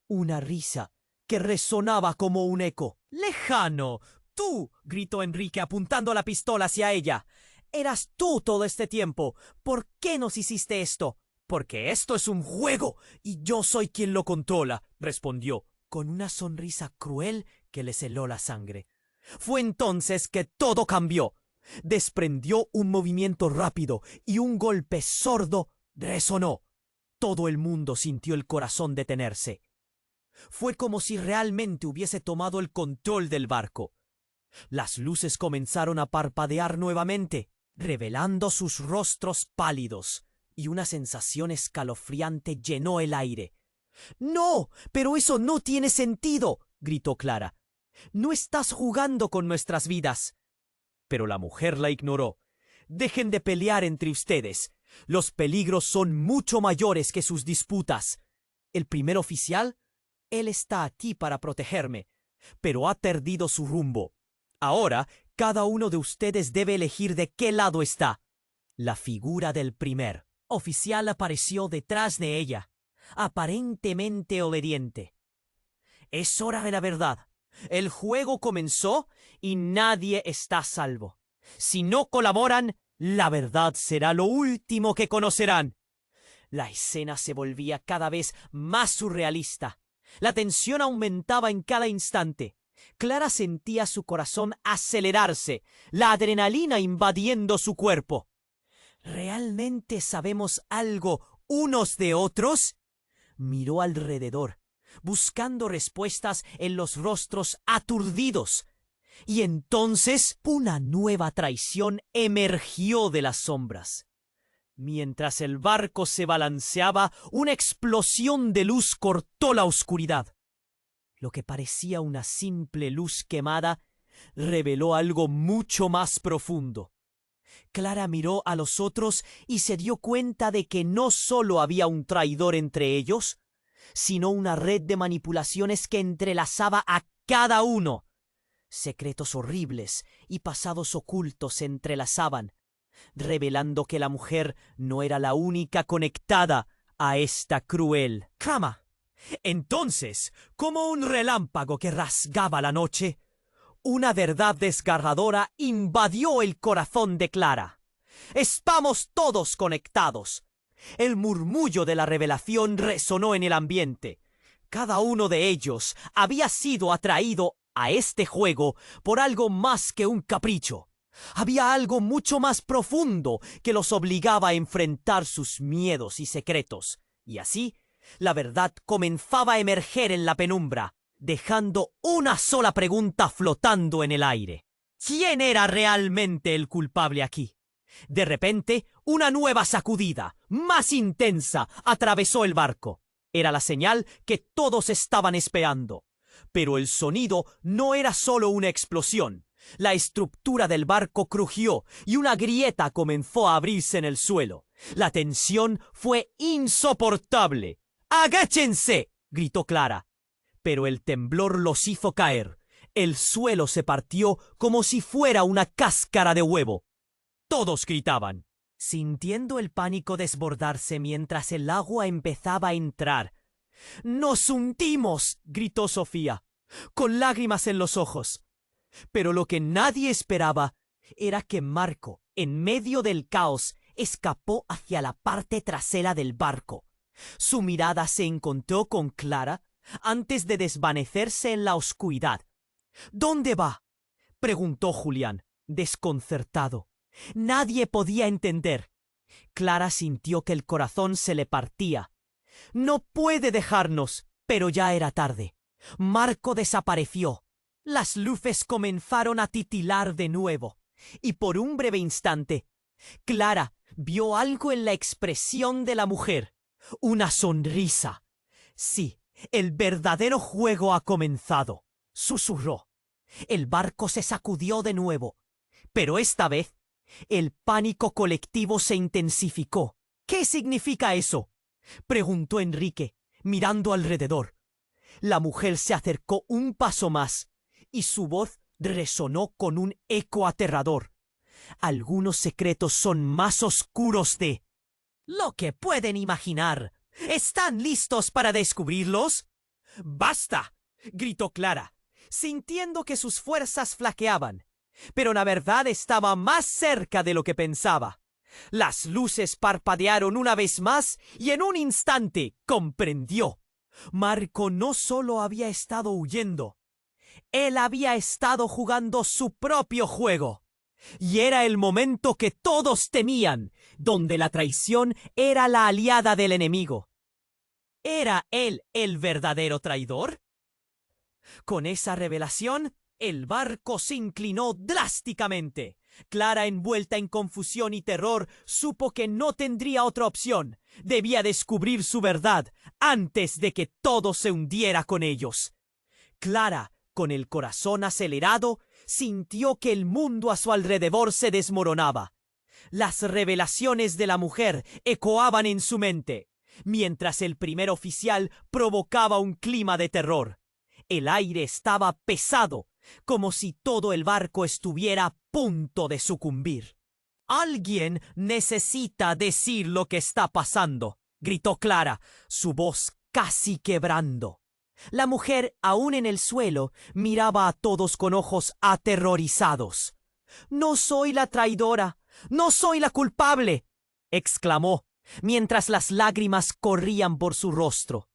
Una risa que resonaba como un eco. «¡Lejano! ¡Tú!», gritó Enrique apuntando la pistola hacia ella. «Eras tú todo este tiempo. ¿Por qué nos hiciste esto?» «Porque esto es un juego y yo soy quien lo controla», respondió, con una sonrisa cruel que le heló la sangre. Fue entonces que todo cambió. Desprendió un movimiento rápido y un golpe sordo resonó. Todo el mundo sintió el corazón detenerse. Fue como si realmente hubiese tomado el control del barco. Las luces comenzaron a parpadear nuevamente, revelando sus rostros pálidos, y una sensación escalofriante llenó el aire. «¡No! ¡Pero eso no tiene sentido!», gritó Clara. «No estás jugando con nuestras vidas». Pero la mujer la ignoró. «Dejen de pelear entre ustedes. Los peligros son mucho mayores que sus disputas». El primer oficial Él está aquí para protegerme, pero ha perdido su rumbo. Ahora, cada uno de ustedes debe elegir de qué lado está. La figura del primer oficial apareció detrás de ella, aparentemente obediente. Es hora de la verdad. El juego comenzó y nadie está a salvo. Si no colaboran, la verdad será lo último que conocerán. La escena se volvía cada vez más surrealista. La tensión aumentaba en cada instante. Clara sentía su corazón acelerarse, la adrenalina invadiendo su cuerpo. ¿Realmente sabemos algo unos de otros? Miró alrededor, buscando respuestas en los rostros aturdidos. Y entonces una nueva traición emergió de las sombras. Mientras el barco se balanceaba, una explosión de luz cortó la oscuridad. Lo que parecía una simple luz quemada reveló algo mucho más profundo. Clara miró a los otros y se dio cuenta de que no solo había un traidor entre ellos, sino una red de manipulaciones que entrelazaba a cada uno. Secretos horribles y pasados ocultos se entrelazaban, revelando que la mujer no era la única conectada a esta cruel trama. Entonces, como un relámpago que rasgaba la noche, una verdad desgarradora invadió el corazón de Clara. Estamos todos conectados. El murmullo de la revelación resonó en el ambiente. Cada uno de ellos había sido atraído a este juego por algo más que un capricho. Había algo mucho más profundo que los obligaba a enfrentar sus miedos y secretos. Y así, la verdad comenzaba a emerger en la penumbra, dejando una sola pregunta flotando en el aire. ¿Quién era realmente el culpable aquí? De repente, una nueva sacudida, más intensa, atravesó el barco. Era la señal que todos estaban esperando. Pero el sonido no era solo una explosión. La estructura del barco crujió y una grieta comenzó a abrirse en el suelo. La tensión fue insoportable. ¡Agáchense!, gritó Clara. Pero el temblor los hizo caer. El suelo se partió como si fuera una cáscara de huevo. Todos gritaban, sintiendo el pánico desbordarse mientras el agua empezaba a entrar. ¡Nos hundimos!, gritó Sofía, con lágrimas en los ojos. Pero lo que nadie esperaba era que Marco, en medio del caos, escapó hacia la parte trasera del barco. Su mirada se encontró con Clara antes de desvanecerse en la oscuridad. ¿Dónde va?, preguntó Julián, desconcertado. Nadie podía entender. Clara sintió que el corazón se le partía. No puede dejarnos, pero ya era tarde. Marco desapareció. Las luces comenzaron a titilar de nuevo, y por un breve instante, Clara vio algo en la expresión de la mujer. Una sonrisa. Sí, el verdadero juego ha comenzado, susurró. El barco se sacudió de nuevo, pero esta vez el pánico colectivo se intensificó. ¿Qué significa eso?, preguntó Enrique, mirando alrededor. La mujer se acercó un paso más, y su voz resonó con un eco aterrador. Algunos secretos son más oscuros de lo que pueden imaginar. ¿Están listos para descubrirlos? ¡Basta!, gritó Clara, sintiendo que sus fuerzas flaqueaban. Pero la verdad estaba más cerca de lo que pensaba. Las luces parpadearon una vez más y en un instante comprendió. Marco no solo había estado huyendo, él había estado jugando su propio juego. Y era el momento que todos temían, donde la traición era la aliada del enemigo. ¿Era él el verdadero traidor? Con esa revelación, el barco se inclinó drásticamente. Clara, envuelta en confusión y terror, supo que no tendría otra opción. Debía descubrir su verdad antes de que todo se hundiera con ellos. Clara, con el corazón acelerado, sintió que el mundo a su alrededor se desmoronaba. Las revelaciones de la mujer ecoaban en su mente. mientras el primer oficial provocaba un clima de terror. El aire estaba pesado, como si todo el barco estuviera a punto de sucumbir. «Alguien necesita decir lo que está pasando», gritó Clara, su voz casi quebrando. La mujer, aún en el suelo, miraba a todos con ojos aterrorizados. «No soy la traidora, no soy la culpable», exclamó, mientras las lágrimas corrían por su rostro.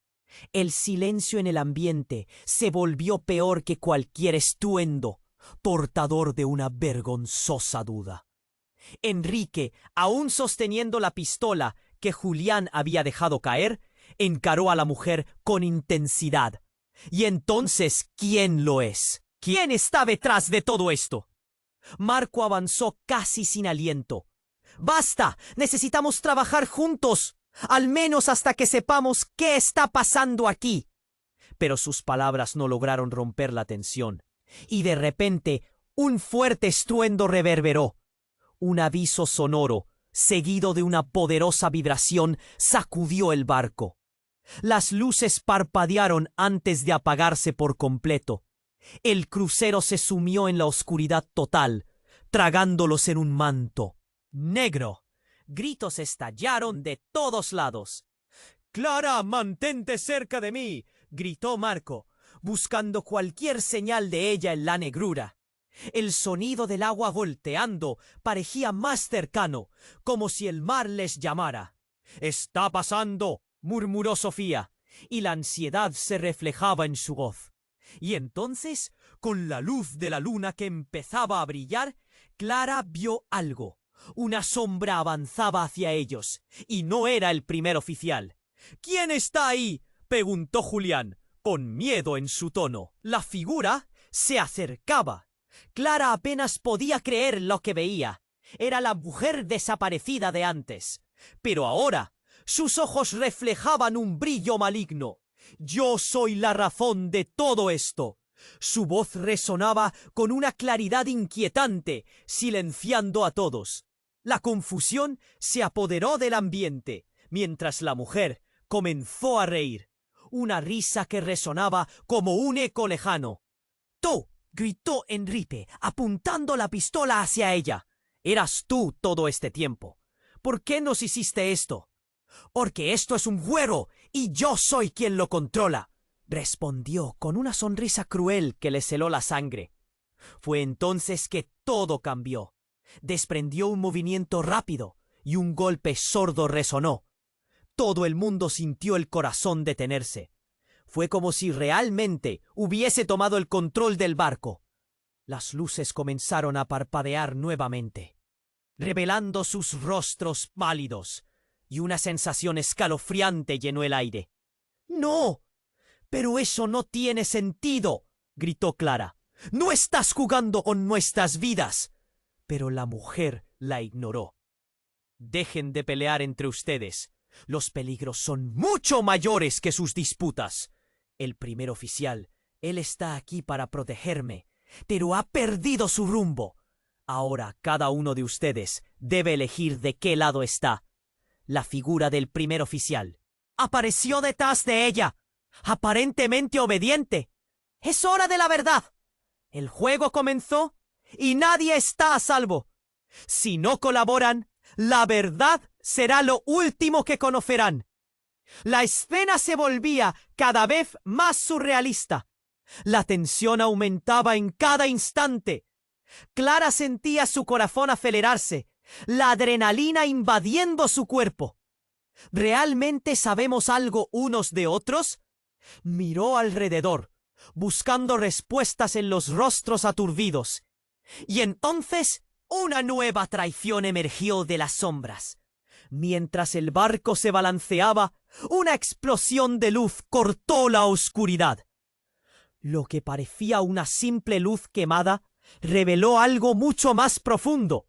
El silencio en el ambiente se volvió peor que cualquier estruendo, portador de una vergonzosa duda. Enrique, aún sosteniendo la pistola que Julián había dejado caer, encaró a la mujer con intensidad. «¿Y entonces quién lo es? ¿Quién está detrás de todo esto?» Marco avanzó casi sin aliento. «¡Basta! Necesitamos trabajar juntos, al menos hasta que sepamos qué está pasando aquí». Pero sus palabras no lograron romper la tensión, y de repente un fuerte estruendo reverberó. Un aviso sonoro, seguido de una poderosa vibración, sacudió el barco. Las luces parpadearon antes de apagarse por completo. El crucero se sumió en la oscuridad total, tragándolos en un manto negro. Gritos estallaron de todos lados. «¡Clara, mantente cerca de mí!», gritó Marco, buscando cualquier señal de ella en la negrura. El sonido del agua volteando parecía más cercano, como si el mar les llamara. «¡Está pasando!», murmuró Sofía, y la ansiedad se reflejaba en su voz. Y entonces, con la luz de la luna que empezaba a brillar, Clara vio algo. Una sombra avanzaba hacia ellos, y no era el primer oficial. «¿Quién está ahí?», preguntó Julián, con miedo en su tono. La figura se acercaba. Clara apenas podía creer lo que veía. Era la mujer desaparecida de antes. Pero ahora sus ojos reflejaban un brillo maligno. «Yo soy la razón de todo esto». Su voz resonaba con una claridad inquietante, silenciando a todos. La confusión se apoderó del ambiente, mientras la mujer comenzó a reír. Una risa que resonaba como un eco lejano. «¡Tú!», gritó Enrique, apuntando la pistola hacia ella. «Eras tú todo este tiempo. ¿Por qué nos hiciste esto?» «Porque esto es un juego y yo soy quien lo controla», respondió con una sonrisa cruel que le heló la sangre. Fue entonces que todo cambió. Desprendió un movimiento rápido y un golpe sordo resonó. Todo el mundo sintió el corazón detenerse. Fue como si realmente hubiese tomado el control del barco. Las luces comenzaron a parpadear nuevamente, revelando sus rostros pálidos, y una sensación escalofriante llenó el aire. «¡No! Pero eso no tiene sentido», gritó Clara. «No estás jugando con nuestras vidas». Pero la mujer la ignoró. «Dejen de pelear entre ustedes. Los peligros son mucho mayores que sus disputas. El primer oficial, él está aquí para protegerme, pero ha perdido su rumbo. Ahora cada uno de ustedes debe elegir de qué lado está». La figura del primer oficial apareció detrás de ella, aparentemente obediente. «Es hora de la verdad. El juego comenzó y nadie está a salvo. Si no colaboran, la verdad será lo último que conocerán». La escena se volvía cada vez más surrealista. La tensión aumentaba en cada instante. Clara sentía su corazón acelerarse, la adrenalina invadiendo su cuerpo. ¿Realmente sabemos algo unos de otros? Miró alrededor, buscando respuestas en los rostros aturdidos. Y entonces una nueva traición emergió de las sombras. Mientras el barco se balanceaba, una explosión de luz cortó la oscuridad. Lo que parecía una simple luz quemada reveló algo mucho más profundo.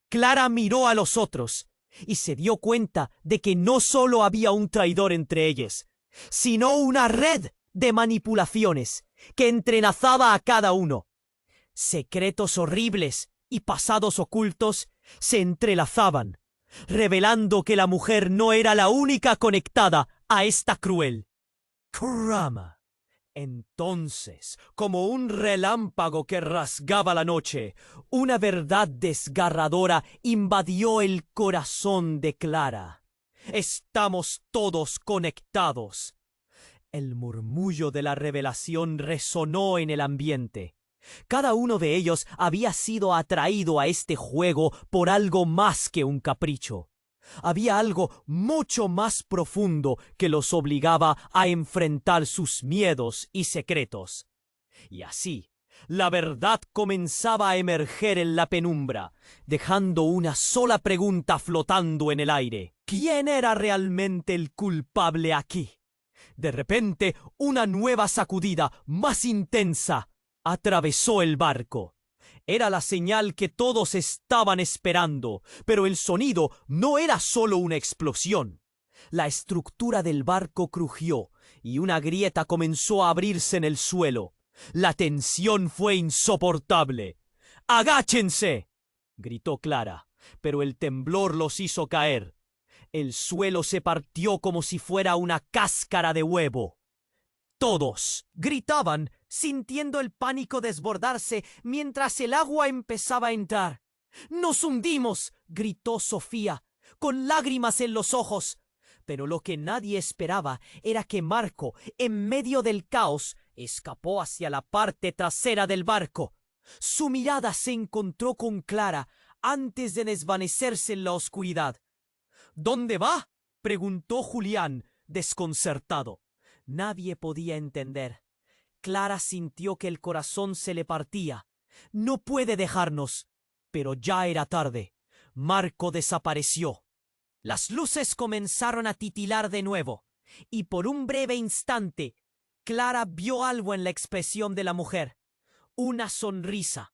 Clara miró a los otros y se dio cuenta de que no solo había un traidor entre ellos, sino una red de manipulaciones que entrelazaba a cada uno. Secretos horribles y pasados ocultos se entrelazaban, revelando que la mujer no era la única conectada a esta cruel trama. Entonces, como un relámpago que rasgaba la noche, una verdad desgarradora invadió el corazón de Clara. Estamos todos conectados. El murmullo de la revelación resonó en el ambiente. Cada uno de ellos había sido atraído a este juego por algo más que un capricho. Había algo mucho más profundo que los obligaba a enfrentar sus miedos y secretos. Y así, la verdad comenzaba a emerger en la penumbra, dejando una sola pregunta flotando en el aire. ¿Quién era realmente el culpable aquí? De repente, una nueva sacudida, más intensa, atravesó el barco. Era la señal que todos estaban esperando, pero el sonido no era solo una explosión. La estructura del barco crujió y una grieta comenzó a abrirse en el suelo. La tensión fue insoportable. ¡Agáchense!, gritó Clara, pero el temblor los hizo caer. El suelo se partió como si fuera una cáscara de huevo. Todos gritaban, sintiendo el pánico desbordarse mientras el agua empezaba a entrar. ¡Nos hundimos!, gritó Sofía, con lágrimas en los ojos. Pero lo que nadie esperaba era que Marco, en medio del caos, escapó hacia la parte trasera del barco. Su mirada se encontró con Clara antes de desvanecerse en la oscuridad. ¿Dónde va?, preguntó Julián, desconcertado. Nadie podía entender. Clara sintió que el corazón se le partía. No puede dejarnos. Pero ya era tarde. Marco desapareció. Las luces comenzaron a titilar de nuevo, y por un breve instante, Clara vio algo en la expresión de la mujer. Una sonrisa.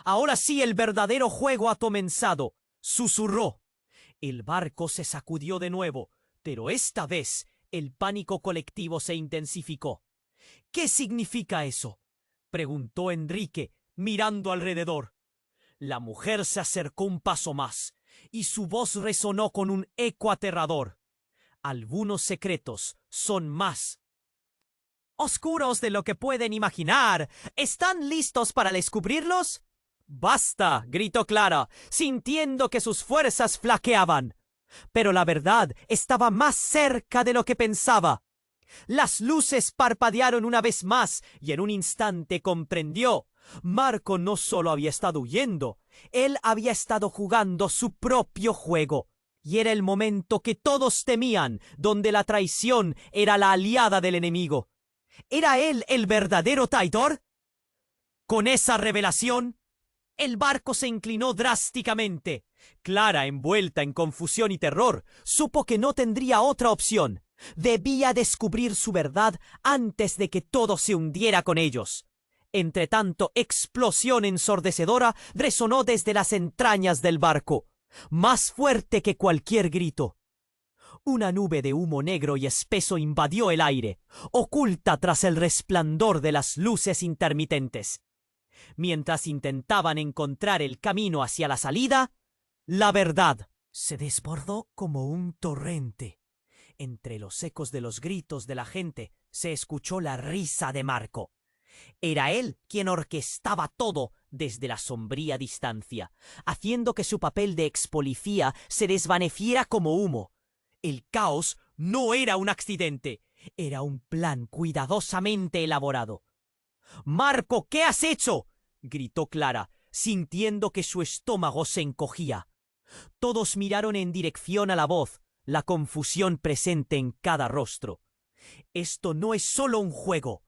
Ahora sí, el verdadero juego ha comenzado, susurró. El barco se sacudió de nuevo, pero esta vez el pánico colectivo se intensificó. ¿Qué significa eso?, preguntó Enrique, mirando alrededor. La mujer se acercó un paso más, y su voz resonó con un eco aterrador. Algunos secretos son más oscuros de lo que pueden imaginar. ¿Están listos para descubrirlos? ¡Basta!, gritó Clara, sintiendo que sus fuerzas flaqueaban. Pero la verdad estaba más cerca de lo que pensaba. Las luces parpadearon una vez más y en un instante comprendió. Marco no solo había estado huyendo, él había estado jugando su propio juego. Y era el momento que todos temían, donde la traición era la aliada del enemigo. ¿Era él el verdadero traidor? Con esa revelación, el barco se inclinó drásticamente. Clara, envuelta en confusión y terror, supo que no tendría otra opción. Debía descubrir su verdad antes de que todo se hundiera con ellos. Entretanto, explosión ensordecedora resonó desde las entrañas del barco, más fuerte que cualquier grito. Una nube de humo negro y espeso invadió el aire, oculta tras el resplandor de las luces intermitentes. Mientras intentaban encontrar el camino hacia la salida, la verdad se desbordó como un torrente. Entre los ecos de los gritos de la gente se escuchó la risa de Marco. Era él quien orquestaba todo desde la sombría distancia, haciendo que su papel de expolicía se desvaneciera como humo. El caos no era un accidente, era un plan cuidadosamente elaborado. «¡Marco, qué has hecho!», gritó Clara, sintiendo que su estómago se encogía. Todos miraron en dirección a la voz, la confusión presente en cada rostro. «Esto no es solo un juego»,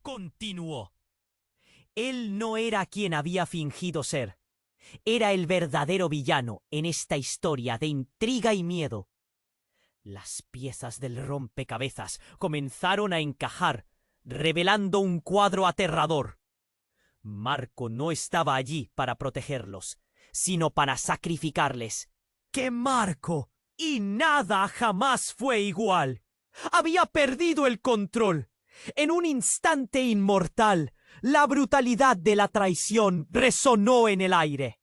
continuó. Él no era quien había fingido ser. Era el verdadero villano en esta historia de intriga y miedo. Las piezas del rompecabezas comenzaron a encajar, revelando un cuadro aterrador. Marco no estaba allí para protegerlos, sino para sacrificarles. ¡Que Marco! Y nada jamás fue igual. Había perdido el control. En un instante inmortal, la brutalidad de la traición resonó en el aire.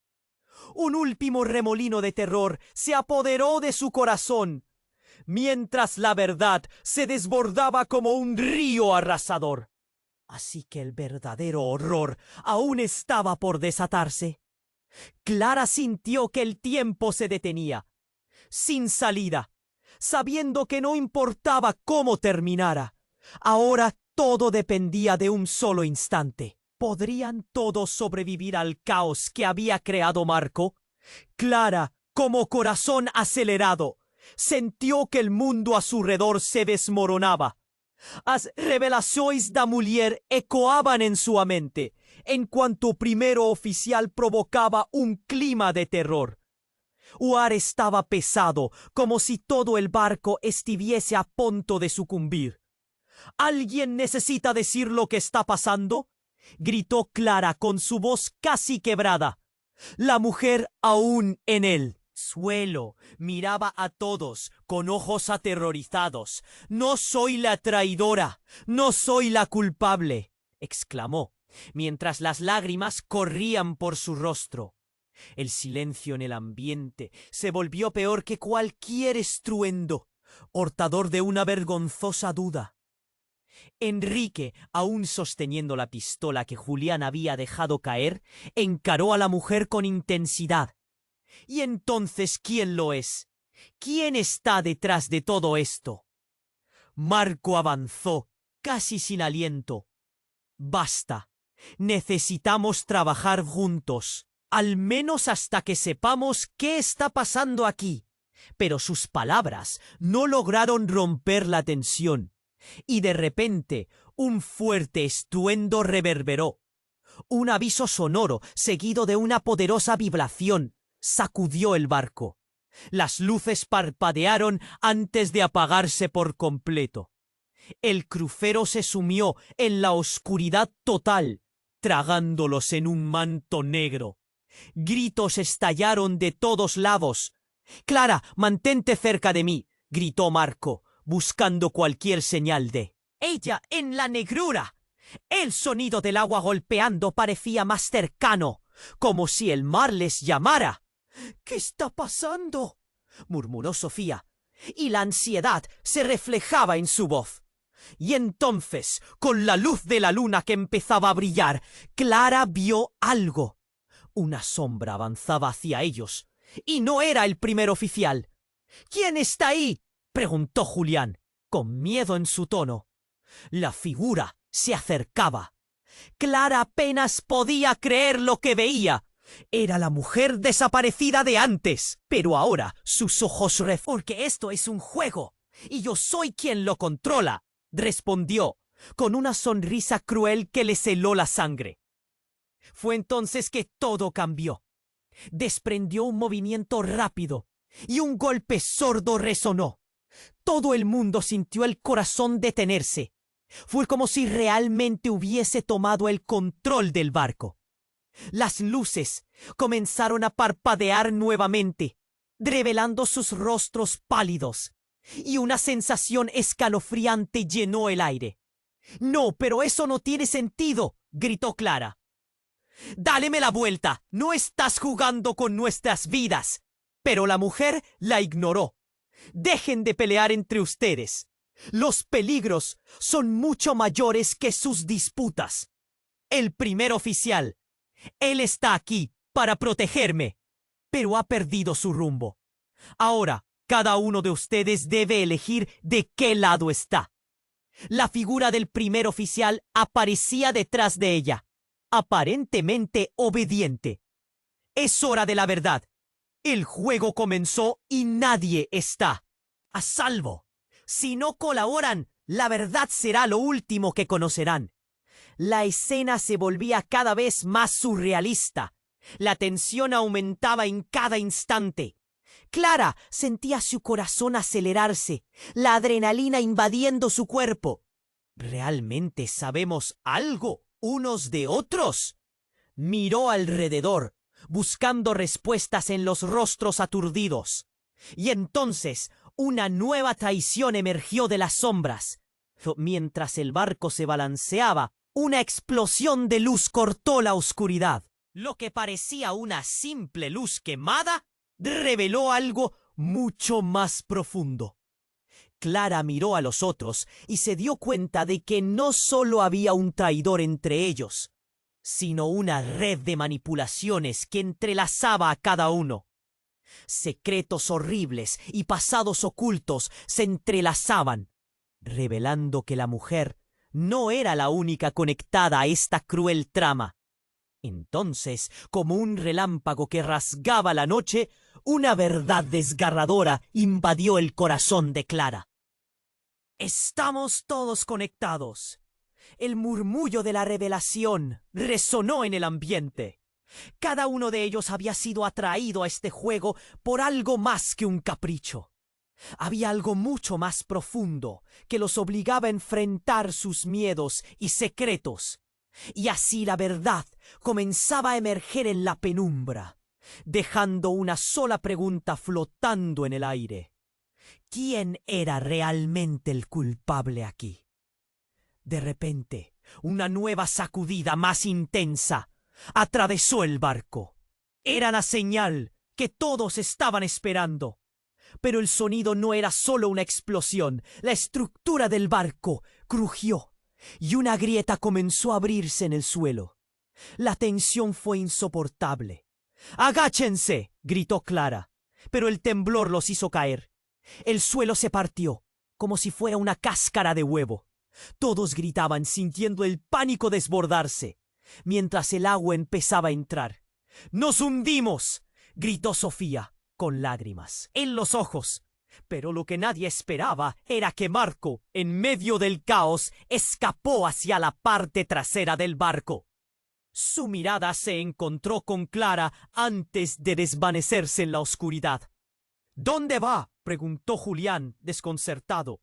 Un último remolino de terror se apoderó de su corazón, mientras la verdad se desbordaba como un río arrasador. Así que el verdadero horror aún estaba por desatarse. Clara sintió que el tiempo se detenía, sin salida, sabiendo que no importaba cómo terminara. Ahora todo dependía de un solo instante. ¿Podrían todos sobrevivir al caos que había creado Marco? Clara, como corazón acelerado, sintió que el mundo a su alrededor se desmoronaba. Las revelaciones de Mulier ecoaban en su mente, en cuanto primero oficial provocaba un clima de terror. Uar estaba pesado, como si todo el barco estuviese a punto de sucumbir. ¿Alguien necesita decir lo que está pasando?, gritó Clara con su voz casi quebrada. La mujer aún en el suelo miraba a todos con ojos aterrorizados. «No soy la traidora, no soy la culpable», exclamó, mientras las lágrimas corrían por su rostro. El silencio en el ambiente se volvió peor que cualquier estruendo, portador de una vergonzosa duda. Enrique, aún sosteniendo la pistola que Julián había dejado caer, encaró a la mujer con intensidad. ¿Y entonces quién lo es? ¿Quién está detrás de todo esto? Marco avanzó, casi sin aliento. Basta. Necesitamos trabajar juntos, al menos hasta que sepamos qué está pasando aquí. Pero sus palabras no lograron romper la tensión. Y de repente un fuerte estruendo reverberó. Un aviso sonoro, seguido de una poderosa vibración, sacudió el barco. Las luces parpadearon antes de apagarse por completo. El crucero se sumió en la oscuridad total, tragándolos en un manto negro. Gritos estallaron de todos lados. «Clara, mantente cerca de mí», gritó Marco, buscando cualquier señal de ella en la negrura. El sonido del agua golpeando parecía más cercano, como si el mar les llamara. «¿Qué está pasando?», murmuró Sofía, y la ansiedad se reflejaba en su voz. Y entonces, con la luz de la luna que empezaba a brillar, Clara vio algo. Una sombra avanzaba hacia ellos, y no era el primer oficial. «¿Quién está ahí?», preguntó Julián, con miedo en su tono. La figura se acercaba. Clara apenas podía creer lo que veía. Era la mujer desaparecida de antes, pero ahora sus ojos «Porque esto es un juego, y yo soy quien lo controla», respondió, con una sonrisa cruel que le heló la sangre. Fue entonces que todo cambió. Desprendió un movimiento rápido, y un golpe sordo resonó. Todo el mundo sintió el corazón detenerse. Fue como si realmente hubiese tomado el control del barco. Las luces comenzaron a parpadear nuevamente, revelando sus rostros pálidos, y una sensación escalofriante llenó el aire. «No, pero eso no tiene sentido», gritó Clara. «Dáleme la vuelta, no estás jugando con nuestras vidas». Pero la mujer la ignoró. «Dejen de pelear entre ustedes. Los peligros son mucho mayores que sus disputas. El primer oficial, él está aquí para protegerme, pero ha perdido su rumbo. Ahora, cada uno de ustedes debe elegir de qué lado está». La figura del primer oficial aparecía detrás de ella, aparentemente obediente. «Es hora de la verdad. El juego comenzó y nadie está a salvo. Si no colaboran, la verdad será lo último que conocerán». La escena se volvía cada vez más surrealista. La tensión aumentaba en cada instante. Clara sentía su corazón acelerarse, la adrenalina invadiendo su cuerpo. «¿Realmente sabemos algo unos de otros?». Miró alrededor, buscando respuestas en los rostros aturdidos. Y entonces una nueva traición emergió de las sombras. Mientras el barco se balanceaba, una explosión de luz cortó la oscuridad. Lo que parecía una simple luz quemada reveló algo mucho más profundo. Clara miró a los otros y se dio cuenta de que no solo había un traidor entre ellos, sino una red de manipulaciones que entrelazaba a cada uno. Secretos horribles y pasados ocultos se entrelazaban, revelando que la mujer no era la única conectada a esta cruel trama. Entonces, como un relámpago que rasgaba la noche, una verdad desgarradora invadió el corazón de Clara. Estamos todos conectados. El murmullo de la revelación resonó en el ambiente. Cada uno de ellos había sido atraído a este juego por algo más que un capricho. Había algo mucho más profundo que los obligaba a enfrentar sus miedos y secretos. Y así la verdad comenzaba a emerger en la penumbra, dejando una sola pregunta flotando en el aire. ¿Quién era realmente el culpable aquí? De repente, una nueva sacudida más intensa atravesó el barco. Era la señal que todos estaban esperando. Pero el sonido no era solo una explosión. La estructura del barco crujió y una grieta comenzó a abrirse en el suelo. La tensión fue insoportable. ¡Agáchense!, gritó Clara, pero el temblor los hizo caer. El suelo se partió, como si fuera una cáscara de huevo. Todos gritaban sintiendo el pánico desbordarse, mientras el agua empezaba a entrar. ¡Nos hundimos!, gritó Sofía, con lágrimas en los ojos. Pero lo que nadie esperaba era que Marco, en medio del caos, escapó hacia la parte trasera del barco. Su mirada se encontró con Clara antes de desvanecerse en la oscuridad. ¿Dónde va?, preguntó Julián, desconcertado.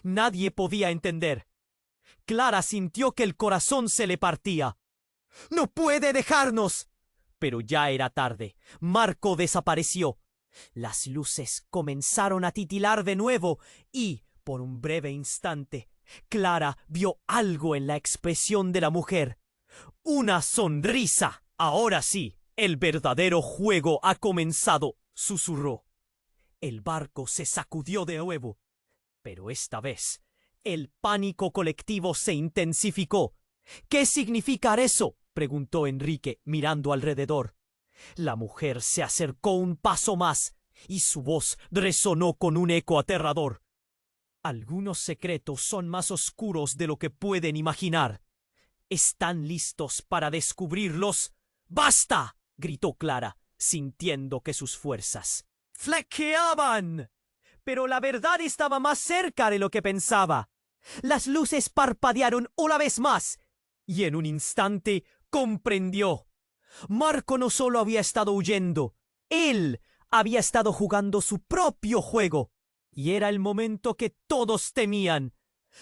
Nadie podía entender. Clara sintió que el corazón se le partía. ¡No puede dejarnos! Pero ya era tarde. Marco desapareció. Las luces comenzaron a titilar de nuevo y, por un breve instante, Clara vio algo en la expresión de la mujer. ¡Una sonrisa! Ahora sí, el verdadero juego ha comenzado, susurró. El barco se sacudió de nuevo, pero esta vez el pánico colectivo se intensificó. ¿Qué significa eso?, preguntó Enrique, mirando alrededor. La mujer se acercó un paso más y su voz resonó con un eco aterrador. Algunos secretos son más oscuros de lo que pueden imaginar. ¿Están listos para descubrirlos? ¡Basta!, gritó Clara, sintiendo que sus fuerzas flaqueaban. Pero la verdad estaba más cerca de lo que pensaba. Las luces parpadearon una vez más y en un instante comprendió. Marco no solo había estado huyendo, él había estado jugando su propio juego. Y era el momento que todos temían,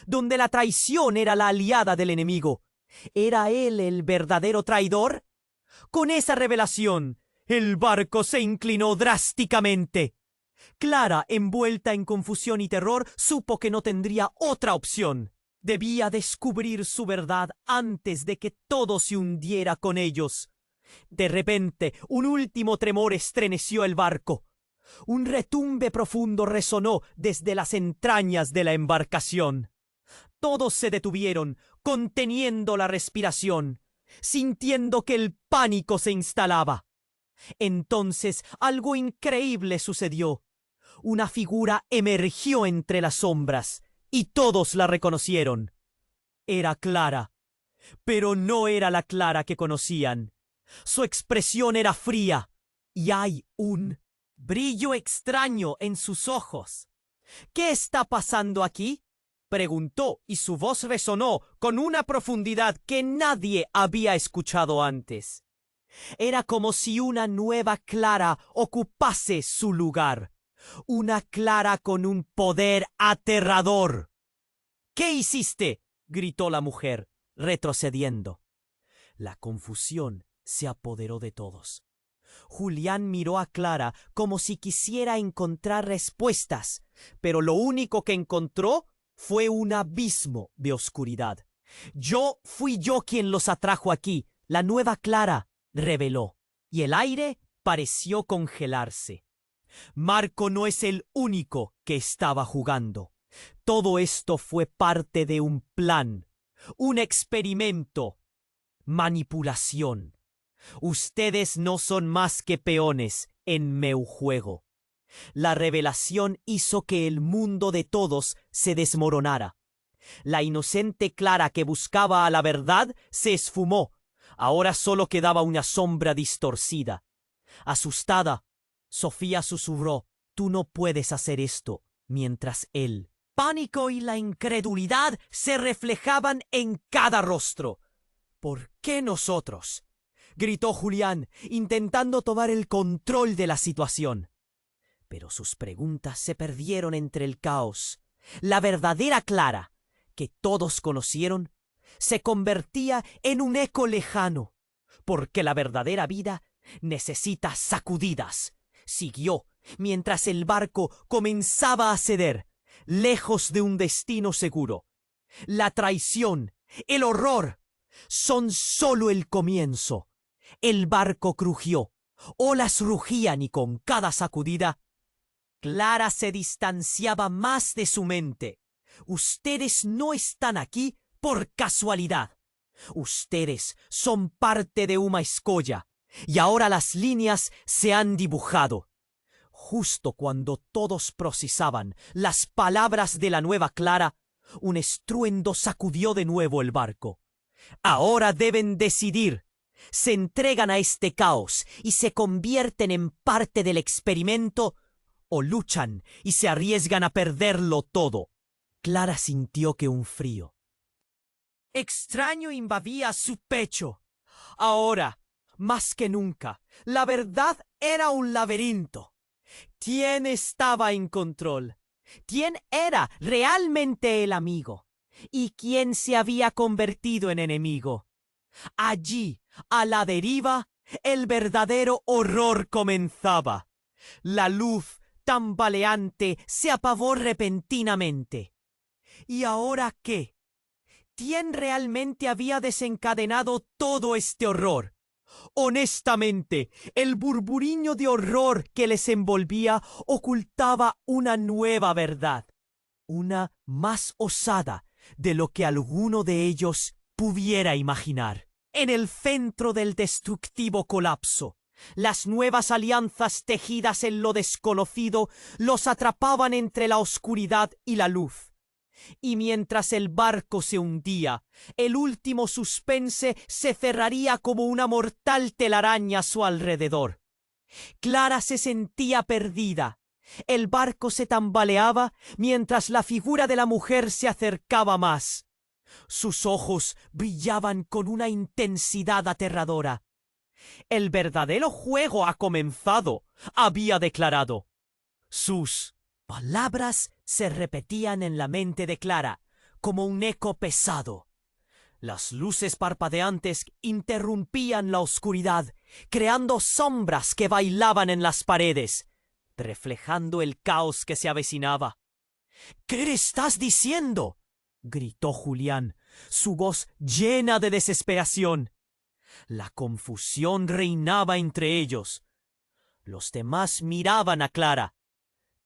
donde la traición era la aliada del enemigo. ¿Era él el verdadero traidor? Con esa revelación, el barco se inclinó drásticamente. Clara, envuelta en confusión y terror, supo que no tendría otra opción. Debía descubrir su verdad antes de que todo se hundiera con ellos. De repente, un último tremor estremeció el barco. Un retumbe profundo resonó desde las entrañas de la embarcación. Todos se detuvieron, conteniendo la respiración, sintiendo que el pánico se instalaba. Entonces algo increíble sucedió. Una figura emergió entre las sombras y todos la reconocieron. Era Clara, pero no era la Clara que conocían. Su expresión era fría y hay un brillo extraño en sus ojos. ¿Qué está pasando aquí?, preguntó, y su voz resonó con una profundidad que nadie había escuchado antes. Era como si una nueva Clara ocupase su lugar. Una Clara con un poder aterrador. ¿Qué hiciste?, gritó la mujer, retrocediendo. La confusión se apoderó de todos. Julián miró a Clara como si quisiera encontrar respuestas, pero lo único que encontró fue un abismo de oscuridad. Fui yo quien los atrajo aquí, la nueva Clara. reveló, y el aire pareció congelarse. Marco no es el único que estaba jugando. Todo esto fue parte de un plan, un experimento, manipulación. Ustedes no son más que peones en meu juego. La revelación hizo que el mundo de todos se desmoronara. La inocente Clara que buscaba a la verdad se esfumó. Ahora solo quedaba una sombra distorcida. Asustada, Sofía susurró: «Tú no puedes hacer esto», mientras el pánico y la incredulidad se reflejaban en cada rostro. «¿Por qué nosotros?», gritó Julián, intentando tomar el control de la situación. Pero sus preguntas se perdieron entre el caos. La verdadera Clara, que todos conocieron, se convertía en un eco lejano, porque la verdadera vida necesita sacudidas. Siguió mientras el barco comenzaba a ceder, lejos de un destino seguro. La traición, el horror, son solo el comienzo. El barco crujió, olas rugían y con cada sacudida, Clara se distanciaba más de su mente. Ustedes no están aquí por casualidad. Ustedes son parte de una escolla, y ahora las líneas se han dibujado. Justo cuando todos procesaban las palabras de la nueva Clara, un estruendo sacudió de nuevo el barco. Ahora deben decidir. ¿Se entregan a este caos y se convierten en parte del experimento, o luchan y se arriesgan a perderlo todo? Clara sintió que un frío extraño invadía su pecho. Ahora, más que nunca, la verdad era un laberinto. ¿Quién estaba en control? ¿Quién era realmente el amigo? ¿Y quién se había convertido en enemigo? Allí, a la deriva, el verdadero horror comenzaba. La luz tambaleante se apagó repentinamente. ¿Y ahora qué? ¿Quién realmente había desencadenado todo este horror? Honestamente, el burburiño de horror que les envolvía ocultaba una nueva verdad, una más osada de lo que alguno de ellos pudiera imaginar. En el centro del destructivo colapso, las nuevas alianzas tejidas en lo desconocido los atrapaban entre la oscuridad y la luz. Y mientras el barco se hundía, el último suspense se cerraría como una mortal telaraña a su alrededor. Clara se sentía perdida. El barco se tambaleaba mientras la figura de la mujer se acercaba más. Sus ojos brillaban con una intensidad aterradora. «El verdadero juego ha comenzado», había declarado. Sus palabras se repetían en la mente de Clara como un eco pesado. Las luces parpadeantes interrumpían la oscuridad, creando sombras que bailaban en las paredes, reflejando el caos que se avecinaba. «¿Qué le estás diciendo?», gritó Julián, su voz llena de desesperación. La confusión reinaba entre ellos. Los demás miraban a Clara,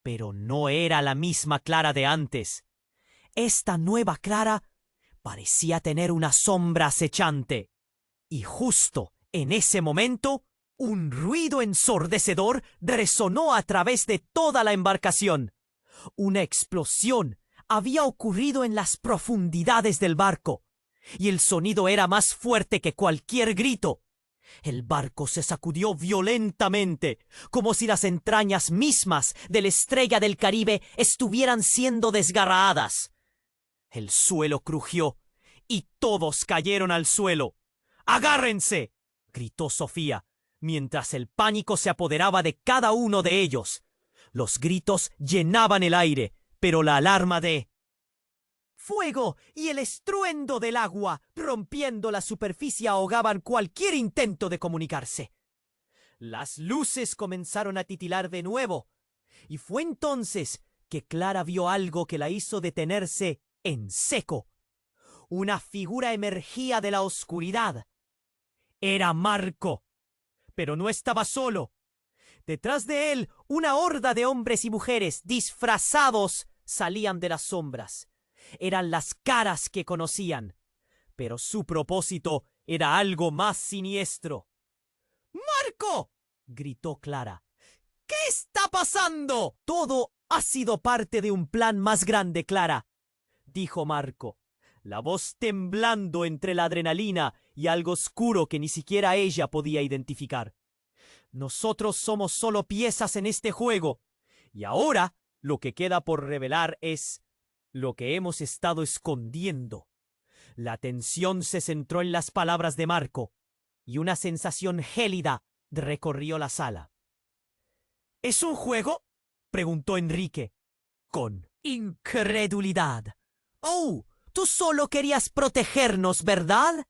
pero no era la misma Clara de antes. Esta nueva Clara parecía tener una sombra acechante. Y justo en ese momento, un ruido ensordecedor resonó a través de toda la embarcación. Una explosión había ocurrido en las profundidades del barco, y el sonido era más fuerte que cualquier grito. El barco se sacudió violentamente, como si las entrañas mismas de la estrella del Caribe estuvieran siendo desgarradas. El suelo crujió, y todos cayeron al suelo. «¡Agárrense!», gritó Sofía, mientras el pánico se apoderaba de cada uno de ellos. Los gritos llenaban el aire, pero la alarma de fuego y el estruendo del agua rompiendo la superficie ahogaban cualquier intento de comunicarse. Las luces comenzaron a titilar de nuevo, y fue entonces que Clara vio algo que la hizo detenerse en seco. Una figura emergía de la oscuridad. Era Marco, Pero no estaba solo. Detrás de él, una horda de hombres y mujeres disfrazados salían de las sombras. Eran las caras que conocían, pero su propósito era algo más siniestro. ¡Marco!, gritó Clara. ¿Qué está pasando? Todo ha sido parte de un plan más grande, Clara, dijo Marco, la voz temblando entre la adrenalina y algo oscuro que ni siquiera ella podía identificar. Nosotros somos solo piezas en este juego, y ahora lo que queda por revelar es lo que hemos estado escondiendo. La atención se centró en las palabras de Marco, y una sensación gélida recorrió la sala. ¿Es un juego?, preguntó Enrique, con incredulidad. ¡Oh! Tú solo querías protegernos, ¿verdad?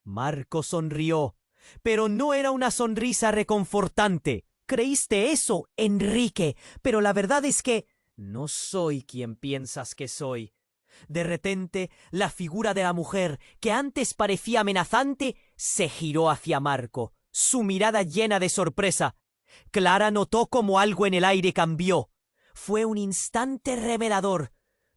Marco sonrió, pero no era una sonrisa reconfortante. Creíste eso, Enrique, pero la verdad es que no soy quien piensas que soy. De repente, la figura de la mujer, que antes parecía amenazante, se giró hacia Marco, su mirada llena de sorpresa. Clara notó cómo algo en el aire cambió. Fue un instante revelador.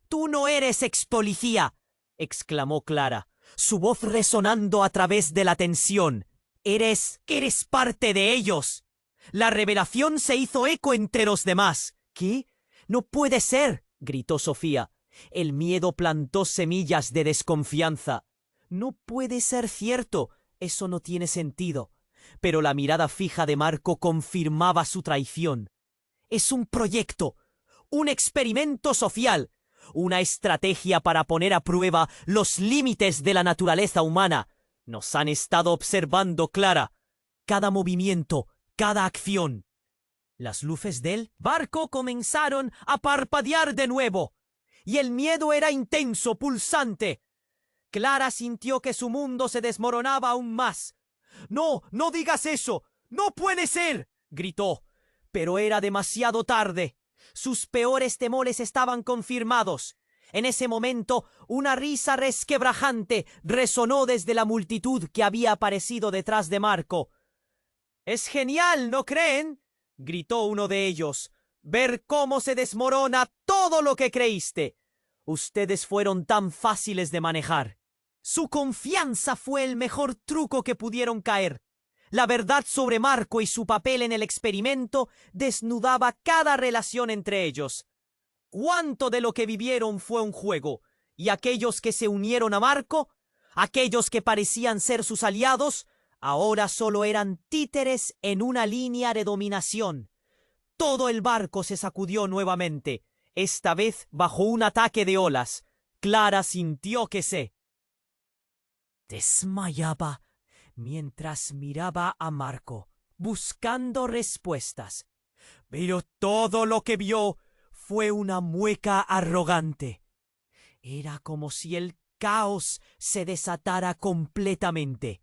«¡Tú no eres ex policía!», exclamó Clara, su voz resonando a través de la tensión. Eres parte de ellos». La revelación se hizo eco entre los demás. «¿Qué? No puede ser», gritó Sofía. El miedo plantó semillas de desconfianza. «No puede ser cierto. Eso no tiene sentido». Pero la mirada fija de Marco confirmaba su traición. «Es un proyecto, un experimento social, una estrategia para poner a prueba los límites de la naturaleza humana. Nos han estado observando, Clara. Cada movimiento, cada acción». Las luces del barco comenzaron a parpadear de nuevo, y el miedo era intenso, pulsante. Clara sintió que su mundo se desmoronaba aún más. «¡No, no digas eso! ¡No puede ser!», gritó. Pero era demasiado tarde. Sus peores temores estaban confirmados. En ese momento, una risa resquebrajante resonó desde la multitud que había aparecido detrás de Marco. «Es genial, ¿no creen?», gritó uno de ellos. «Ver cómo se desmorona todo lo que creíste. Ustedes fueron tan fáciles de manejar. Su confianza fue el mejor truco que pudieron caer. La verdad sobre Marco y su papel en el experimento desnudaba cada relación entre ellos. ¿Cuánto de lo que vivieron fue un juego? Y aquellos que se unieron a Marco, aquellos que parecían ser sus aliados, ahora solo eran títeres en una línea de dominación. Todo el barco se sacudió nuevamente, esta vez bajo un ataque de olas. Clara sintió que se desmayaba mientras miraba a Marco, buscando respuestas. Pero todo lo que vio fue una mueca arrogante. Era como si el caos se desatara completamente.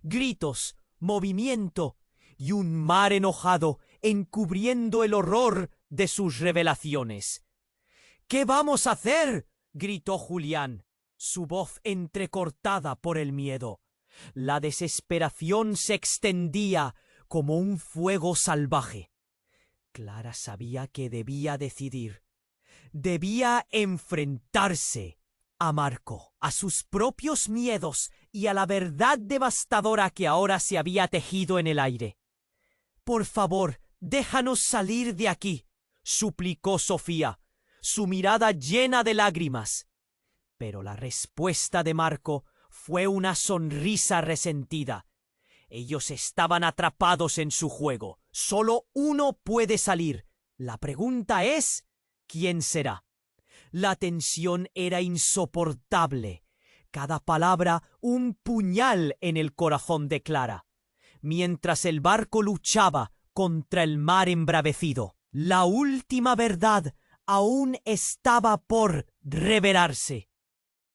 Gritos, movimiento y un mar enojado encubriendo el horror de sus revelaciones. «¿Qué vamos a hacer?», gritó Julián, su voz entrecortada por el miedo. La desesperación se extendía como un fuego salvaje. Clara sabía que debía decidir. Debía enfrentarse a Marco, a sus propios miedos y a la verdad devastadora que ahora se había tejido en el aire. «Por favor, déjanos salir de aquí», suplicó Sofía, su mirada llena de lágrimas. Pero la respuesta de Marco fue una sonrisa resentida. Ellos estaban atrapados en su juego. Solo uno puede salir. La pregunta es, ¿quién será? La tensión era insoportable. Cada palabra un puñal en el corazón de Clara. Mientras el barco luchaba contra el mar embravecido, la última verdad aún estaba por revelarse.